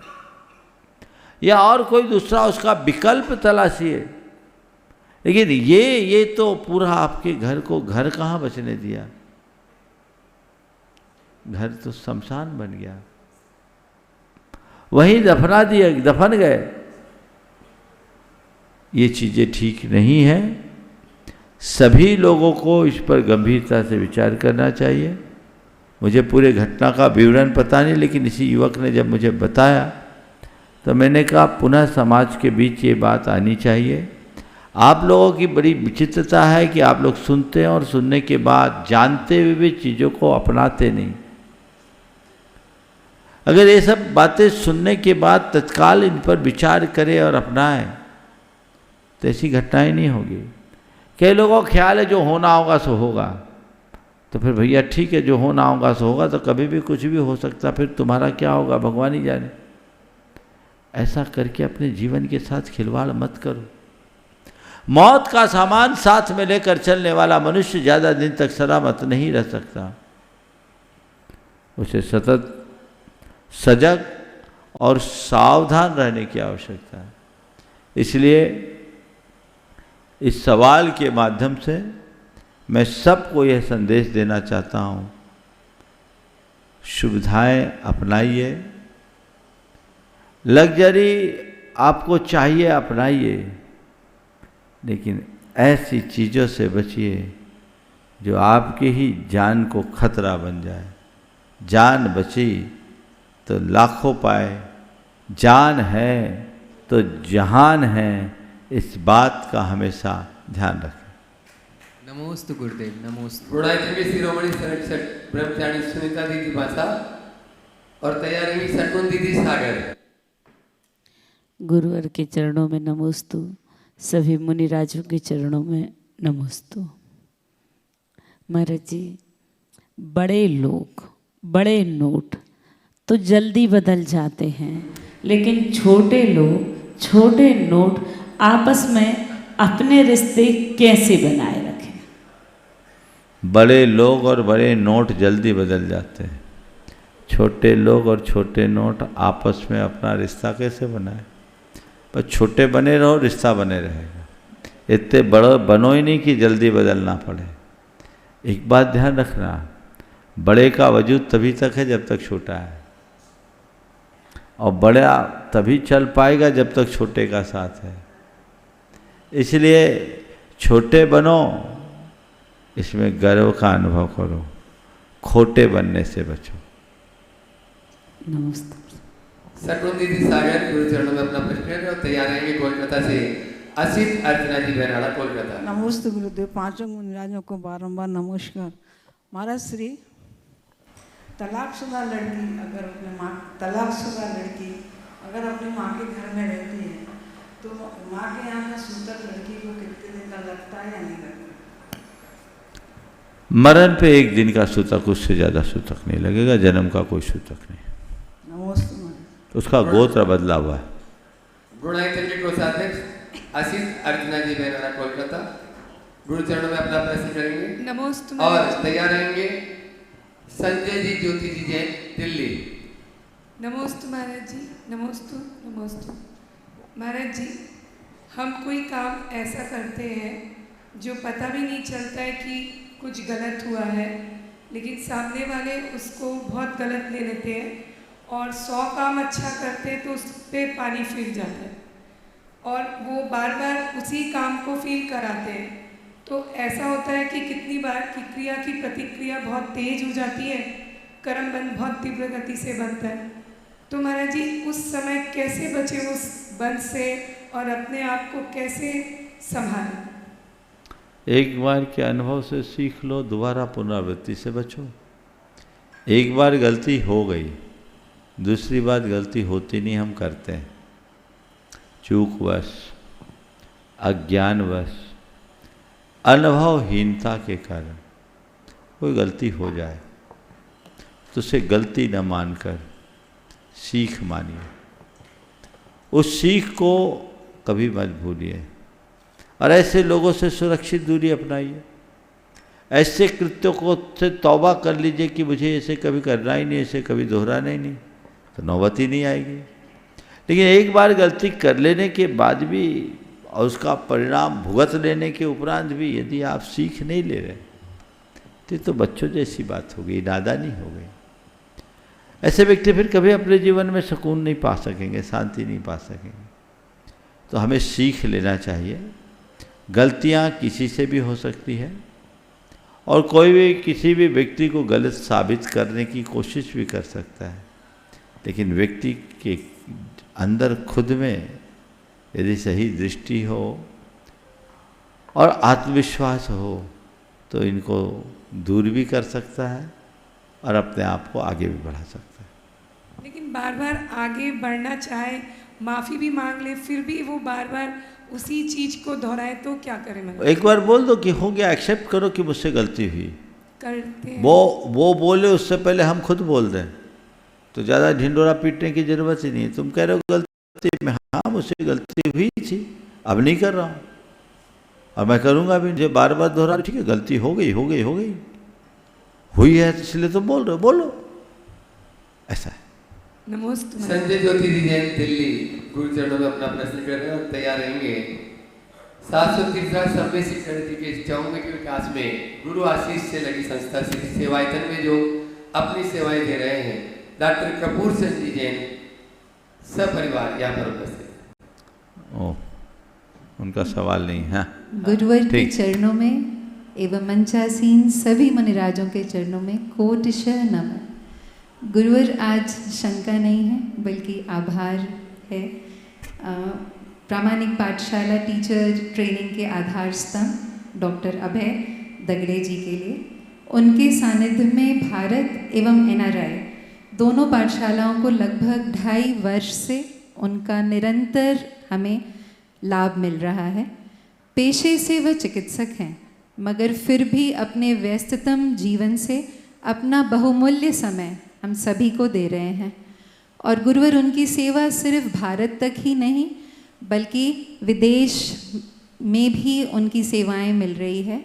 या और कोई दूसरा उसका विकल्प तलाशिए। लेकिन ये तो पूरा आपके घर को घर कहाँ बचने दिया, घर तो शमशान बन गया, वहीं दफना दिया, दफन गए। ये चीज़ें ठीक नहीं है। सभी लोगों को इस पर गंभीरता से विचार करना चाहिए। मुझे पूरे घटना का विवरण पता नहीं, लेकिन इसी युवक ने जब मुझे बताया तो मैंने कहा पुनः समाज के बीच ये बात आनी चाहिए। आप लोगों की बड़ी विचित्रता है कि आप लोग सुनते हैं और सुनने के बाद जानते हुए भी चीज़ों को अपनाते नहीं। अगर ये सब बातें सुनने के बाद तत्काल इन पर विचार करें और अपनाएं तो ऐसी घटनाएं नहीं होगी। कई लोगों का ख्याल है जो होना होगा सो होगा, तो फिर भैया ठीक है, जो होना होगा सो होगा, तो कभी भी कुछ भी हो सकता, फिर तुम्हारा क्या होगा भगवान ही जाने। ऐसा करके अपने जीवन के साथ खिलवाड़ मत करो। मौत का सामान साथ में लेकर चलने वाला मनुष्य ज़्यादा दिन तक सलामत नहीं रह सकता। उसे सतत सजग और सावधान रहने की आवश्यकता है। इसलिए इस सवाल के माध्यम से मैं सबको यह संदेश देना चाहता हूँ, सुविधाएं अपनाइए, लग्जरी आपको चाहिए अपनाइए, लेकिन ऐसी चीज़ों से बचिए जो आपकी ही जान को खतरा बन जाए। जान बची तो लाखों पाए, जान है तो जहान है, इस बात का हमेशा ध्यान रखें। नमोस्तु गुरुदेव, नमोस्तु। गुणायतन शिरोमणि संरक्षक ब्रह्मचारी सुनीता दीदी भाषा और तैयार रही सटुन दीदी सागर। गुरुवर के चरणों में नमोस्तु, सभी मुनि राजों के चरणों में नमोस्तु। महाराज जी, बड़े लोग, बड़े नोट तो जल्दी बदल जाते हैं, लेकिन छोटे लोग, छोटे नोट आपस में अपने रिश्ते कैसे बनाए रखें? बड़े लोग और बड़े नोट जल्दी बदल जाते हैं, छोटे लोग और छोटे नोट आपस में अपना रिश्ता कैसे बनाए? पर छोटे बने रहो, रिश्ता बने रहेगा। इतने बड़े बनो ही नहीं कि जल्दी बदलना पड़े। एक बात ध्यान रखना, बड़े का वजूद तभी तक है जब तक छोटा है, और बड़ा तभी चल पाएगा जब तक छोटे का साथ है। इसलिए छोटे बनो, इसमें गर्व का अनुभव करो, खोटे बनने से बचो। नमस्ते। सटुन दीदी सागर गुरु चरणों में अपना प्रश्न और तैयार रहेंगे कोलकाता से असित अर्चना जी बहराड़ा कोलकाता। नमस्ते गुरुदेव, पांचों मुनिराजों को बारंबार नमस्कार। महाराज श्री, तलाकशुदा लड़की अगर अपने माँ तलाकशुदा लड़की अगर अपनी माँ के घर में रहती है तो माँ के यहाँ का सूतक लड़की को कितने दिन का लगता है या नहीं लगता? मरण पे एक दिन का सूतक, उससे ज़्यादा सूतक नहीं लगेगा। जन्म का कोई सूतक नहीं, उसका गोत्र बदला हुआ है। गुणायतन के कोषाध्यक्ष असित अर्चना जी बहराड़ा कोलकाता गुरु चरणों में अपना प्रश्न करेंगे। नमोस्तु। और तैयार रहेंगे संजय जी ज्योति जी जैन दिल्ली। नमोस्तु महाराज जी, नमोस्तु नमोस्तु। महाराज जी, हम कोई काम ऐसा करते हैं जो पता भी नहीं चलता है कि कुछ गलत हुआ है, लेकिन सामने वाले उसको बहुत गलत ले लेते हैं, और 100 काम अच्छा करते हैं तो उस पर पानी फिर जाता है और वो बार बार उसी काम को फील कराते हैं। तो ऐसा होता है कि कितनी बार की क्रिया की प्रतिक्रिया बहुत तेज हो जाती है, कर्म बंध बहुत तीव्र गति से बनता है। तो महाराज जी, उस समय कैसे बचे उस बंध से और अपने आप को कैसे संभालें? एक बार के अनुभव से सीख लो, दोबारा पुनरावृत्ति से बचो। एक बार गलती हो गई, दूसरी बात, गलती होती नहीं, हम करते हैं चूकवश, अज्ञानवश, अनुभवहीनता के कारण। कोई गलती हो जाए तो उसे गलती न मानकर सीख मानिए, उस सीख को कभी मत भूलिए और ऐसे लोगों से सुरक्षित दूरी अपनाइए। ऐसे कृत्यों को से तौबा कर लीजिए कि मुझे ऐसे कभी करना ही नहीं, ऐसे कभी दोहराना ही नहीं, तो नौबत ही नहीं आएगी। लेकिन एक बार गलती कर लेने के बाद भी और उसका परिणाम भुगत लेने के उपरांत भी यदि आप सीख नहीं ले रहे तो बच्चों जैसी बात हो गई, नादानी हो गई। ऐसे व्यक्ति फिर कभी अपने जीवन में सुकून नहीं पा सकेंगे, शांति नहीं पा सकेंगे। तो हमें सीख लेना चाहिए। गलतियाँ किसी से भी हो सकती है और कोई भी किसी भी व्यक्ति को गलत साबित करने की कोशिश भी कर सकता है, लेकिन व्यक्ति के अंदर खुद में यदि सही दृष्टि हो और आत्मविश्वास हो तो इनको दूर भी कर सकता है और अपने आप को आगे भी बढ़ा सकता है। लेकिन बार बार आगे बढ़ना चाहे, माफ़ी भी मांग ले, फिर भी वो बार बार उसी चीज़ को दोहराए तो क्या करें? मतलब एक बार बोल दो कि हो गया, एक्सेप्ट करो कि मुझसे गलती हुई। करते हैं। वो बोले उससे पहले हम खुद बोल दें तो ज़्यादा ढिंडोरा पीटने की ज़रूरत ही नहीं है। तुम कह रहे हो गलती में, हाँ मुझसे गलती हुई थी, अब नहीं कर रहा हूँ और मैं करूँगा भी, मुझे बार बार दोहरा, ठीक है गलती हो गई हुई है, इसलिए तुम बोल रहे हो, बोलो, ऐसा है। नमस्ते। संजय ज्योति जी जैन दिल्ली गुरु चरणों में अपना प्रश्न कर रहे हैं और तैयार रहेंगे। 730 सभ्य शिक्षण जी के चौमुखी के विकास में गुरु आशीष से लगी संस्था श्री सेवायतन में जो अपनी सेवाएं दे रहे हैं, डॉक्टर कपूर चंद जी जैन सपरिवार यहाँ पर उपस्थित। ओह, उनका सवाल नहीं है। गुरुवर के चरणों में एवं मंचासीन सभी मुनिराजों के चरणों में कोटिशः नमन। गुरुवर आज शंका नहीं है बल्कि आभार है। प्रामाणिक पाठशाला टीचर ट्रेनिंग के आधार स्तंभ डॉक्टर अभय दगड़े जी के लिए, उनके सानिध्य में भारत एवं NRI दोनों पाठशालाओं को लगभग 2.5 वर्ष से उनका निरंतर हमें लाभ मिल रहा है। पेशे से वह चिकित्सक हैं मगर फिर भी अपने व्यस्ततम जीवन से अपना बहुमूल्य समय हम सभी को दे रहे हैं और गुरुवर उनकी सेवा सिर्फ भारत तक ही नहीं बल्कि विदेश में भी उनकी सेवाएं मिल रही है।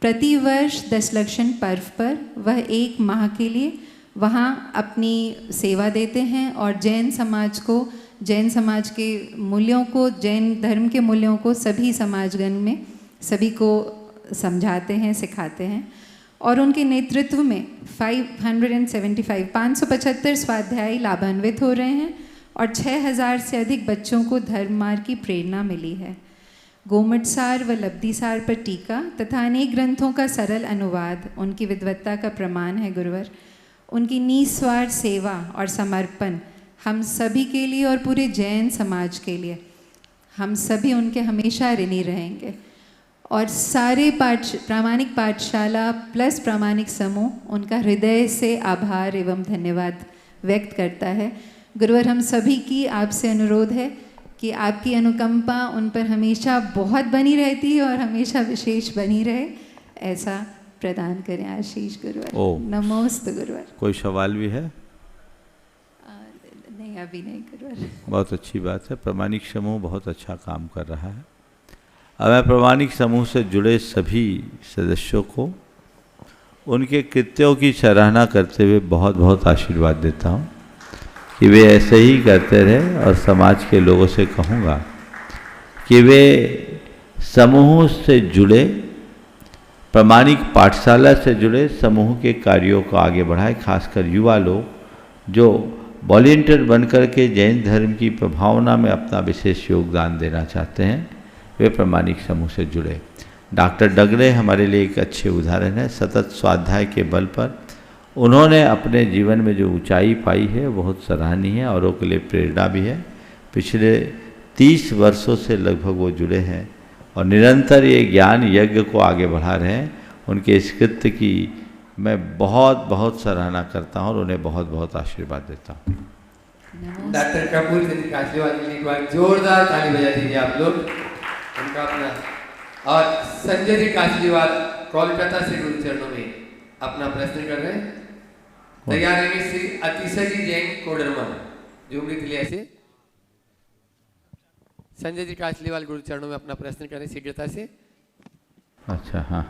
प्रतिवर्ष दशलक्षण पर्व पर वह 1 माह के लिए वहाँ अपनी सेवा देते हैं और जैन समाज के मूल्यों को, जैन धर्म के मूल्यों को सभी समाजगण में सभी को समझाते हैं, सिखाते हैं और उनके नेतृत्व में 575 स्वाध्यायी लाभान्वित हो रहे हैं और 6000 से अधिक बच्चों को धर्म मार्ग की प्रेरणा मिली है। गोमटसार व लब्धिसार पर टीका तथा अनेक ग्रंथों का सरल अनुवाद उनकी विद्वत्ता का प्रमाण है। गुरुवर उनकी निस्वार्थ सेवा और समर्पण हम सभी के लिए और पूरे जैन समाज के लिए हम सभी उनके हमेशा ऋणी रहेंगे और सारे प्रामाणिक पाठशाला प्लस प्रामाणिक समूह उनका हृदय से आभार एवं धन्यवाद व्यक्त करता है। गुरुवर हम सभी की आपसे अनुरोध है कि आपकी अनुकंपा उन पर हमेशा बहुत बनी रहती है और हमेशा विशेष बनी रहे, ऐसा प्रदान करें आशीष गुरुवर। नमोस्तु गुरुवर। कोई सवाल भी है? नहीं अभी नहीं गुरुवर। बहुत अच्छी बात है। प्रामाणिक समूह बहुत अच्छा काम कर रहा है। अब मैं प्रामाणिक समूह से जुड़े सभी सदस्यों को उनके कृत्यों की सराहना करते हुए बहुत बहुत आशीर्वाद देता हूँ कि वे ऐसे ही करते रहे और समाज के लोगों से कहूँगा कि वे समूह से जुड़े, प्रामाणिक पाठशाला से जुड़े समूह के कार्यों को आगे बढ़ाएं। खासकर युवा लोग जो वॉलंटियर बनकर के जैन धर्म की प्रभावना में अपना विशेष योगदान देना चाहते हैं, वे प्रामाणिक समूह से जुड़े। डॉक्टर डगरे हमारे लिए एक अच्छे उदाहरण है। सतत स्वाध्याय के बल पर उन्होंने अपने जीवन में जो ऊंचाई पाई है बहुत सराहनीय है, औरों के लिए प्रेरणा भी है। पिछले 30 वर्षों से लगभग वो जुड़े हैं और निरंतर ये ज्ञान यज्ञ को आगे बढ़ा रहे हैं। उनके इस कृत्य की मैं बहुत बहुत सराहना करता हूँ और उन्हें बहुत बहुत आशीर्वाद देता हूँ। डॉक्टर कपूर जी कासलीवाल के लिए एक बार जोरदार ताली बजा दीजिए आप लोग उनका अपना। और संजय जी कासलीवाल कोलकाता से गुरु चरणों में अपना प्रश्न कर रहे हैं। तैयार रहेंगे श्री अतिशय जी जैन कोडरमा झुमरी तिलिया से। संजय जी कासलीवाल गुरु चरणों में अपना प्रश्न करें शीघ्रता से। अच्छा हाँ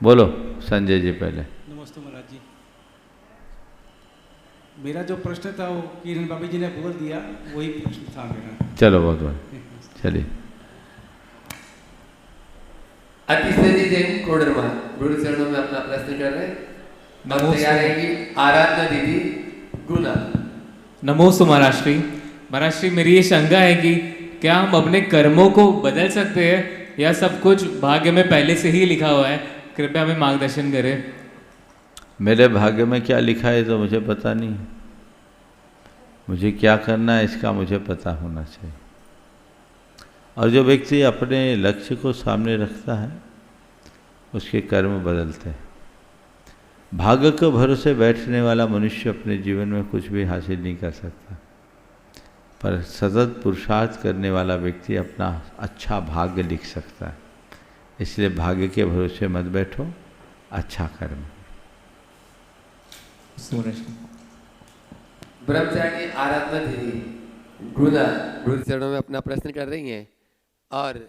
बोलो संजय जी पहले। नमस्ते महाराज जी। मेरा जो प्रश्न था वो किरण बाबी जी ने बोल दिया, वही प्रश्न था मेरा। चलो बहुत बहुत चलिए। अतिशय जी जैन कोडरमा गुरु चरणों में अपना प्रश्न कर रहे हैं। और तैयार रहेंगी आराधना दीदी गुना। नमोस्तु महाराष्ट्री। महाराष्ट्री मेरी ये शंका है कि क्या हम अपने कर्मों को बदल सकते हैं या सब कुछ भाग्य में पहले से ही लिखा हुआ है? कृपया हमें मार्गदर्शन करें। मेरे भाग्य में क्या लिखा है तो मुझे पता नहीं। मुझे क्या करना है इसका मुझे पता होना चाहिए। और जो व्यक्ति अपने लक्ष्य को सामने रखता है उसके कर्म बदलते हैं। भाग्य के भरोसे बैठने वाला मनुष्य अपने जीवन में कुछ भी हासिल नहीं कर सकता, पर सतत पुरुषार्थ करने वाला व्यक्ति अपना अच्छा भाग्य लिख सकता है। इसलिए भाग्य के भरोसे मत बैठो, अच्छा कर्म। ब्रह्मचारी आराधना दीदी गुना गुरु चरणों में अपना प्रश्न कर रही हैं और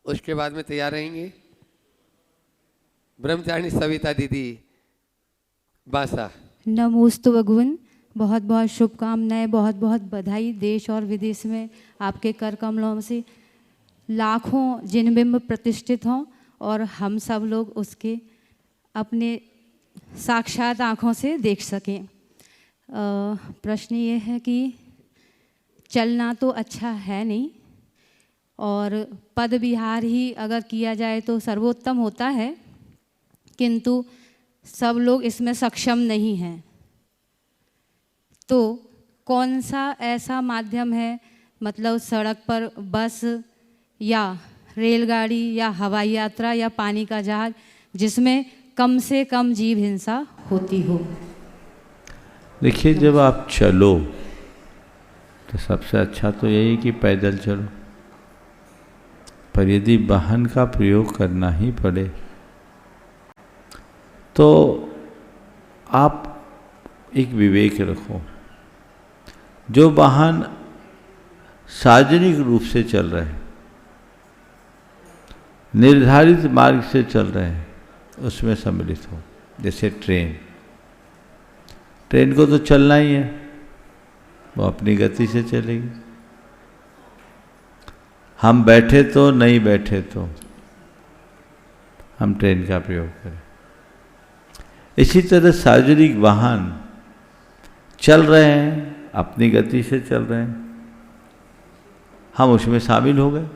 उसके बाद में तैयार रहेंगे ब्रह्मचारी सविता दीदी बासा। नमोस्तु भगवान। बहुत बहुत शुभकामनाएं, बहुत बहुत बधाई। देश और विदेश में आपके कर कमलों से लाखों जिनबिंब प्रतिष्ठित हों और हम सब लोग उसके अपने साक्षात आँखों से देख सकें। प्रश्न ये है कि चलना तो अच्छा है नहीं और पद विहार ही अगर किया जाए तो सर्वोत्तम होता है, किंतु सब लोग इसमें सक्षम नहीं हैं। तो कौन सा ऐसा माध्यम है, मतलब सड़क पर बस या रेलगाड़ी या हवाई यात्रा या पानी का जहाज, जिसमें कम से कम जीव हिंसा होती हो? देखिए, जब आप चलो तो सबसे अच्छा तो यही कि पैदल चलो, पर यदि वाहन का प्रयोग करना ही पड़े तो आप एक विवेक रखो। जो वाहन सार्वजनिक रूप से चल रहे हैं, निर्धारित मार्ग से चल रहे हैं, उसमें सम्मिलित हो। जैसे ट्रेन को तो चलना ही है, वो अपनी गति से चलेगी। हम बैठे तो नहीं बैठे तो हम ट्रेन का प्रयोग करें। इसी तरह सार्वजनिक वाहन चल रहे हैं, अपनी गति से चल रहे हैं, हम उसमें शामिल हो गए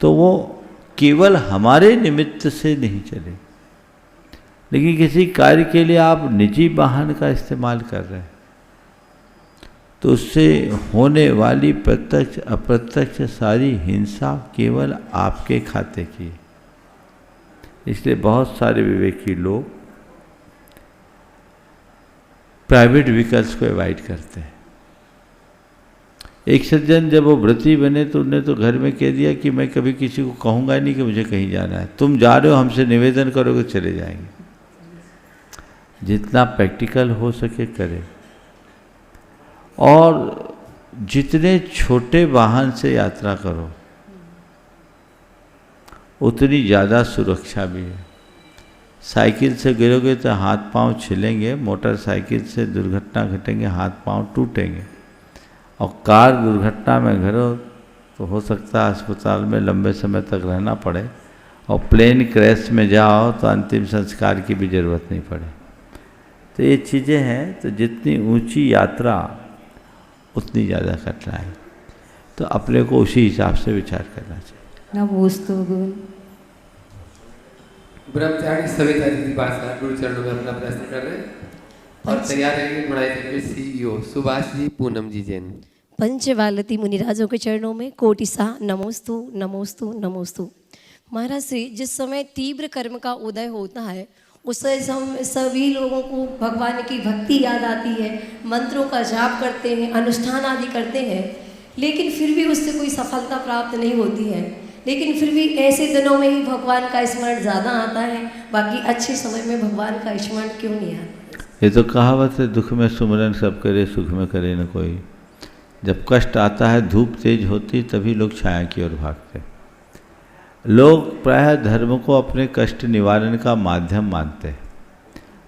तो वो केवल हमारे निमित्त से नहीं चले, लेकिन किसी कार्य के लिए आप निजी वाहन का इस्तेमाल कर रहे हैं तो उससे होने वाली प्रत्यक्ष अप्रत्यक्ष सारी हिंसा केवल आपके खाते की है। इसलिए बहुत सारे विवेकी लोग प्राइवेट व्हीकल्स को अवॉइड करते हैं। एक सज्जन जब वो व्रती बने तो उन्होंने तो घर में कह दिया कि मैं कभी किसी को कहूँगा नहीं कि मुझे कहीं जाना है, तुम जा रहे हो हमसे निवेदन करोगे चले जाएंगे। जितना प्रैक्टिकल हो सके करें, और जितने छोटे वाहन से यात्रा करो उतनी ज़्यादा सुरक्षा भी है। साइकिल से गिरोगे तो हाथ पांव छिलेंगे, मोटरसाइकिल से दुर्घटना घटेंगे, हाथ पांव टूटेंगे, और कार दुर्घटना में गिरो तो हो सकता है अस्पताल में लंबे समय तक रहना पड़े, और प्लेन क्रैश में जाओ तो अंतिम संस्कार की भी ज़रूरत नहीं पड़े। तो ये चीज़ें हैं। तो जितनी ऊंची यात्रा उतनी ज़्यादा कठिनाई, तो अपने को उसी हिसाब से विचार करना चाहिए। नमोस्तु ब्रह्मचारी सविता दीदी बासा गुरु चरणों में अपना प्रश्न कर रहे हैं और तैयार रहेंगे गुणाई के CEO सुभाष जी पूनम जी जैन। पंचवालती मुनिराजों के चरणों में कोटि सा नमोस्तु नमोस्तु नमोस्तु। महाराज श्री, जिस समय तीव्र कर्म का उदय होता है उससे सभी लोगों को भगवान की भक्ति याद आती है, मंत्रों का जाप करते हैं, अनुष्ठान आदि करते हैं, लेकिन फिर भी उससे कोई सफलता प्राप्त नहीं होती है। लेकिन फिर भी ऐसे दिनों में ही भगवान का स्मरण ज़्यादा आता है, बाकी अच्छे समय में भगवान का स्मरण क्यों नहीं आता? ये तो कहावत है, दुख में सुमरन सब करे, सुख में करे न कोई। जब कष्ट आता है, धूप तेज होती, तभी लोग छाया की ओर भागते। लोग प्रायः धर्म को अपने कष्ट निवारण का माध्यम मानते हैं,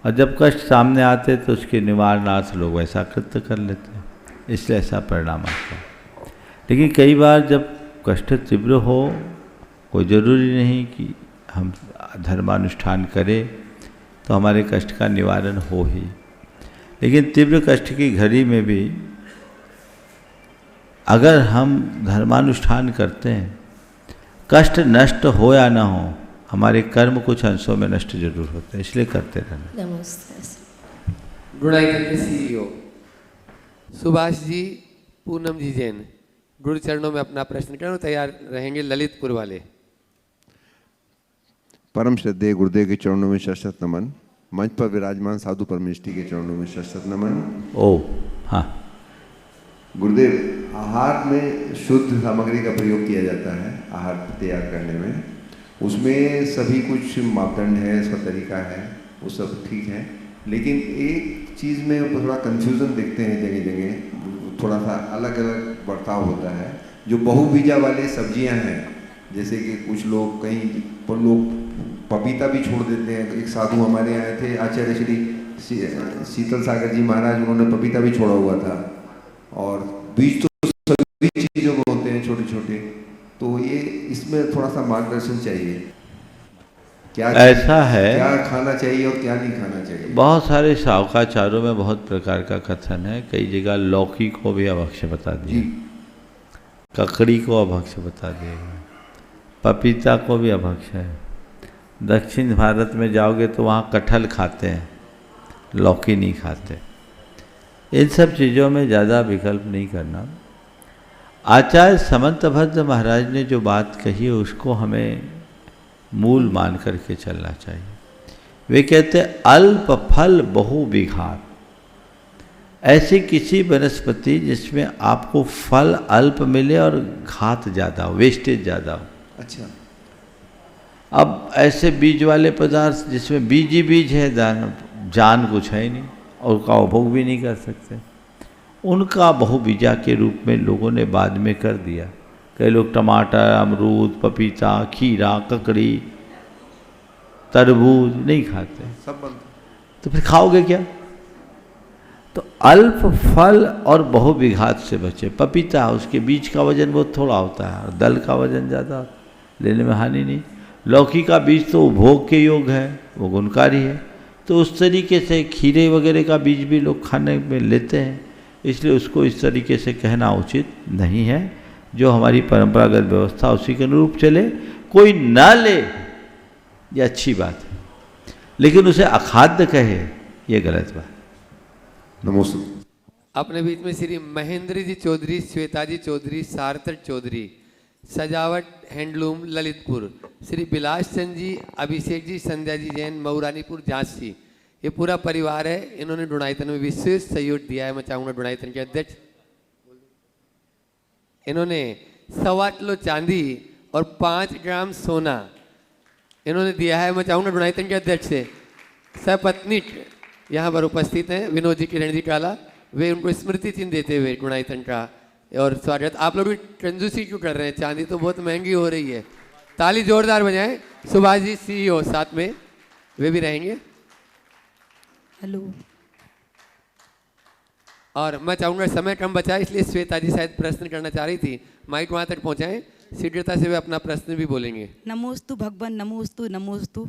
और जब कष्ट सामने आते तो उसके निवारणार्थ लोग वैसा कृत्य कर लेते हैं, इसलिए ऐसा परिणाम आता है। लेकिन कई बार जब कष्ट तीव्र हो, कोई ज़रूरी नहीं कि हम धर्मानुष्ठान करें तो हमारे कष्ट का निवारण हो ही, लेकिन तीव्र कष्ट की घड़ी में भी अगर हम धर्मानुष्ठान करते हैं, कष्ट नष्ट हो या ना हो, हमारे कर्म कुछ अंशों में नष्ट जरूर होते हैं, इसलिए करते रहना। नमस्ते। गुणाईतन के CEO सुभाष जी, पूनम जी जैन, गुरु चरणों में अपना प्रश्न करने तैयार रहेंगे। ललितपुर वाले। परम श्रद्धेय गुरुदेव के चरणों में शत नमन। मंच पर विराजमान साधु परमेष्ठी के चरणों में शत नमन। ओ हाँ गुरुदेव, आहार में शुद्ध सामग्री का प्रयोग किया जाता है आहार तैयार करने में, उसमें सभी कुछ मापदंड है, उसका तरीका है, वो सब ठीक है, लेकिन एक चीज़ में थोड़ा कंफ्यूजन देखते हैं, जगह जगह थोड़ा सा अलग अलग बर्ताव होता है। जो बहुबीजा वाले सब्जियां हैं, जैसे कि कुछ लोग कहीं पर लोग पपीता भी छोड़ देते हैं। एक साधु हमारे आए थे, आचार्य श्री शीतल सागर जी महाराज, उन्होंने पपीता भी छोड़ा हुआ था, और बीज तो सभी चीज़ों में होते हैं छोटे छोटे, तो ये इसमें थोड़ा सा मार्गदर्शन चाहिए। क्या ऐसा है, क्या खाना चाहिए और क्या नहीं खाना चाहिए? बहुत सारे शावकाचारों में बहुत प्रकार का कथन है। कई जगह लौकी को भी अभक्ष्य बता दिया, ककड़ी को अभक्ष्य बता दिया, पपीता को भी अभक्ष्य है। दक्षिण भारत में जाओगे तो वहाँ कटहल खाते हैं, लौकी नहीं खाते। इन सब चीज़ों में ज़्यादा विकल्प नहीं करना। आचार्य समंतभद्र महाराज ने जो बात कही है उसको हमें मूल मान करके चलना चाहिए। वे कहते हैं अल्प फल बहु विघात। ऐसी किसी वनस्पति जिसमें आपको फल अल्प मिले और घात ज़्यादा हो, वेस्टेज ज़्यादा हो। अच्छा। अब ऐसे बीज वाले पदार्थ जिसमें बीज ही बीज है, जान कुछ है ही नहीं और उसका उपभोग भी नहीं कर सकते, उनका बहुबीजा के रूप में लोगों ने बाद में कर दिया। कई लोग टमाटर, अमरूद, पपीता, खीरा, ककड़ी, तरबूज नहीं खाते, सब बंद। तो फिर खाओगे क्या? तो अल्प फल और बहुविघात से बचे। पपीता, उसके बीज का वजन बहुत थोड़ा होता है और दल का वजन ज़्यादा, लेने में हानि नहीं। लौकी का बीज तो उपभोग के योग है, वो गुणकारी है, तो उस तरीके से खीरे वगैरह का बीज भी लोग खाने में लेते हैं, इसलिए उसको इस तरीके से कहना उचित नहीं है। जो हमारी परंपरागत व्यवस्था उसी के अनुरूप चले, कोई ना ले ये अच्छी बात है, लेकिन उसे अखाद्य कहे ये गलत बात। नमस्ते। अपने बीच में श्री महेंद्र जी चौधरी, श्वेता जी चौधरी, सार्थक चौधरी, सजावट हैंडलूम ललितपुर, श्री बिलास चंद जी, अभिषेक जी, संध्या जी जैन, मऊरानीपुर झांसी, ये पूरा परिवार है। इन्होंने डुणाइतन में विशेष सहयोग दिया है। मैं चाहूँगा डुणाइतन के अध्यक्ष, इन्होंने 1.25 किलो चांदी और 5 ग्राम सोना इन्होंने दिया है। मैं चाहूँगा डुणाइतन के अध्यक्ष से सपत्नी यहाँ पर उपस्थित हैं, विनोद जी, किरण जी काला, वे उनको स्मृति चिन्ह देते हुए डुणाइतन का और स्वागत। आप लोग भी कंजूसी क्यों कर रहे हैं? चांदी तो बहुत महंगी हो रही है। ताली जोरदार बजाएं। सुभाष जी CEO साथ में वे भी रहेंगे। हेलो। और मैं चाहूँगा समय कम बचा, इसलिए श्वेता जी शायद प्रश्न करना चाह रही थी, माइक वहाँ तक पहुँचाएं, शीघ्रता से वे अपना प्रश्न भी बोलेंगे। नमोस्तु भगवान, नमोस्तु नमोस्तु।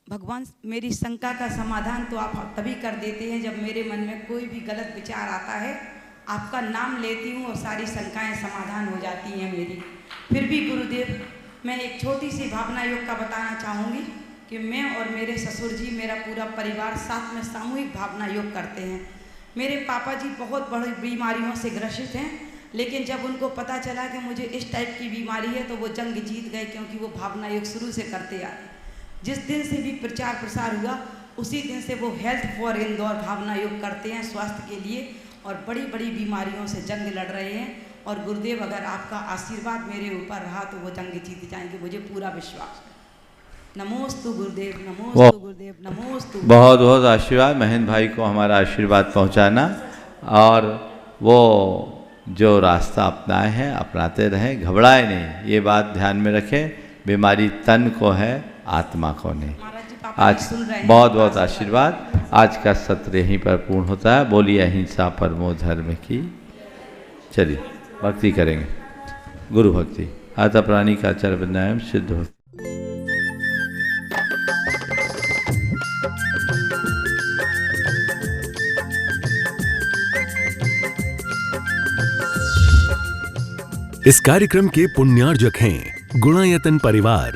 भगवान, मेरी शंका का समाधान तो आप तभी कर देते हैं जब मेरे मन में कोई भी गलत विचार आता है, आपका नाम लेती हूँ और सारी शंकाएं समाधान हो जाती हैं मेरी। फिर भी गुरुदेव, मैं एक छोटी सी भावना योग का बताना चाहूँगी कि मैं और मेरे ससुर जी, मेरा पूरा परिवार साथ में सामूहिक भावना योग करते हैं। मेरे पापा जी बहुत बड़ी बीमारियों से ग्रसित हैं, लेकिन जब उनको पता चला कि मुझे इस टाइप की बीमारी है तो वो जंग जीत गए, क्योंकि वो भावना योग शुरू से करते आए। जिस दिन से भी प्रचार प्रसार हुआ उसी दिन से वो हेल्थ फॉर इंदौर भावना योग करते हैं स्वास्थ्य के लिए, और बड़ी बड़ी बीमारियों से जंग लड़ रहे हैं। और गुरुदेव अगर आपका आशीर्वाद मेरे ऊपर रहा तो वो जंग जीत जाएंगे, मुझे पूरा विश्वास है। नमोस्तु गुरुदेव, नमोस्तु गुरुदेव, नमोस्तु। बहुत बहुत आशीर्वाद। महेंद्र भाई को हमारा आशीर्वाद पहुंचाना, और वो जो रास्ता अपनाए हैं अपनाते रहें, घबराए नहीं, ये बात ध्यान में रखें। बीमारी तन को है, आत्मा को नहीं। आज बहुत बहुत आशीर्वाद। आज का सत्र यहीं पर पूर्ण होता है। बोलिए अहिंसा परमो धर्म की। चलिए भक्ति करेंगे, गुरु भक्ति। आता प्राणी का आचार्य बनाएं सिद्ध हो। इस कार्यक्रम के पुण्यार्जक हैं गुणायतन परिवार।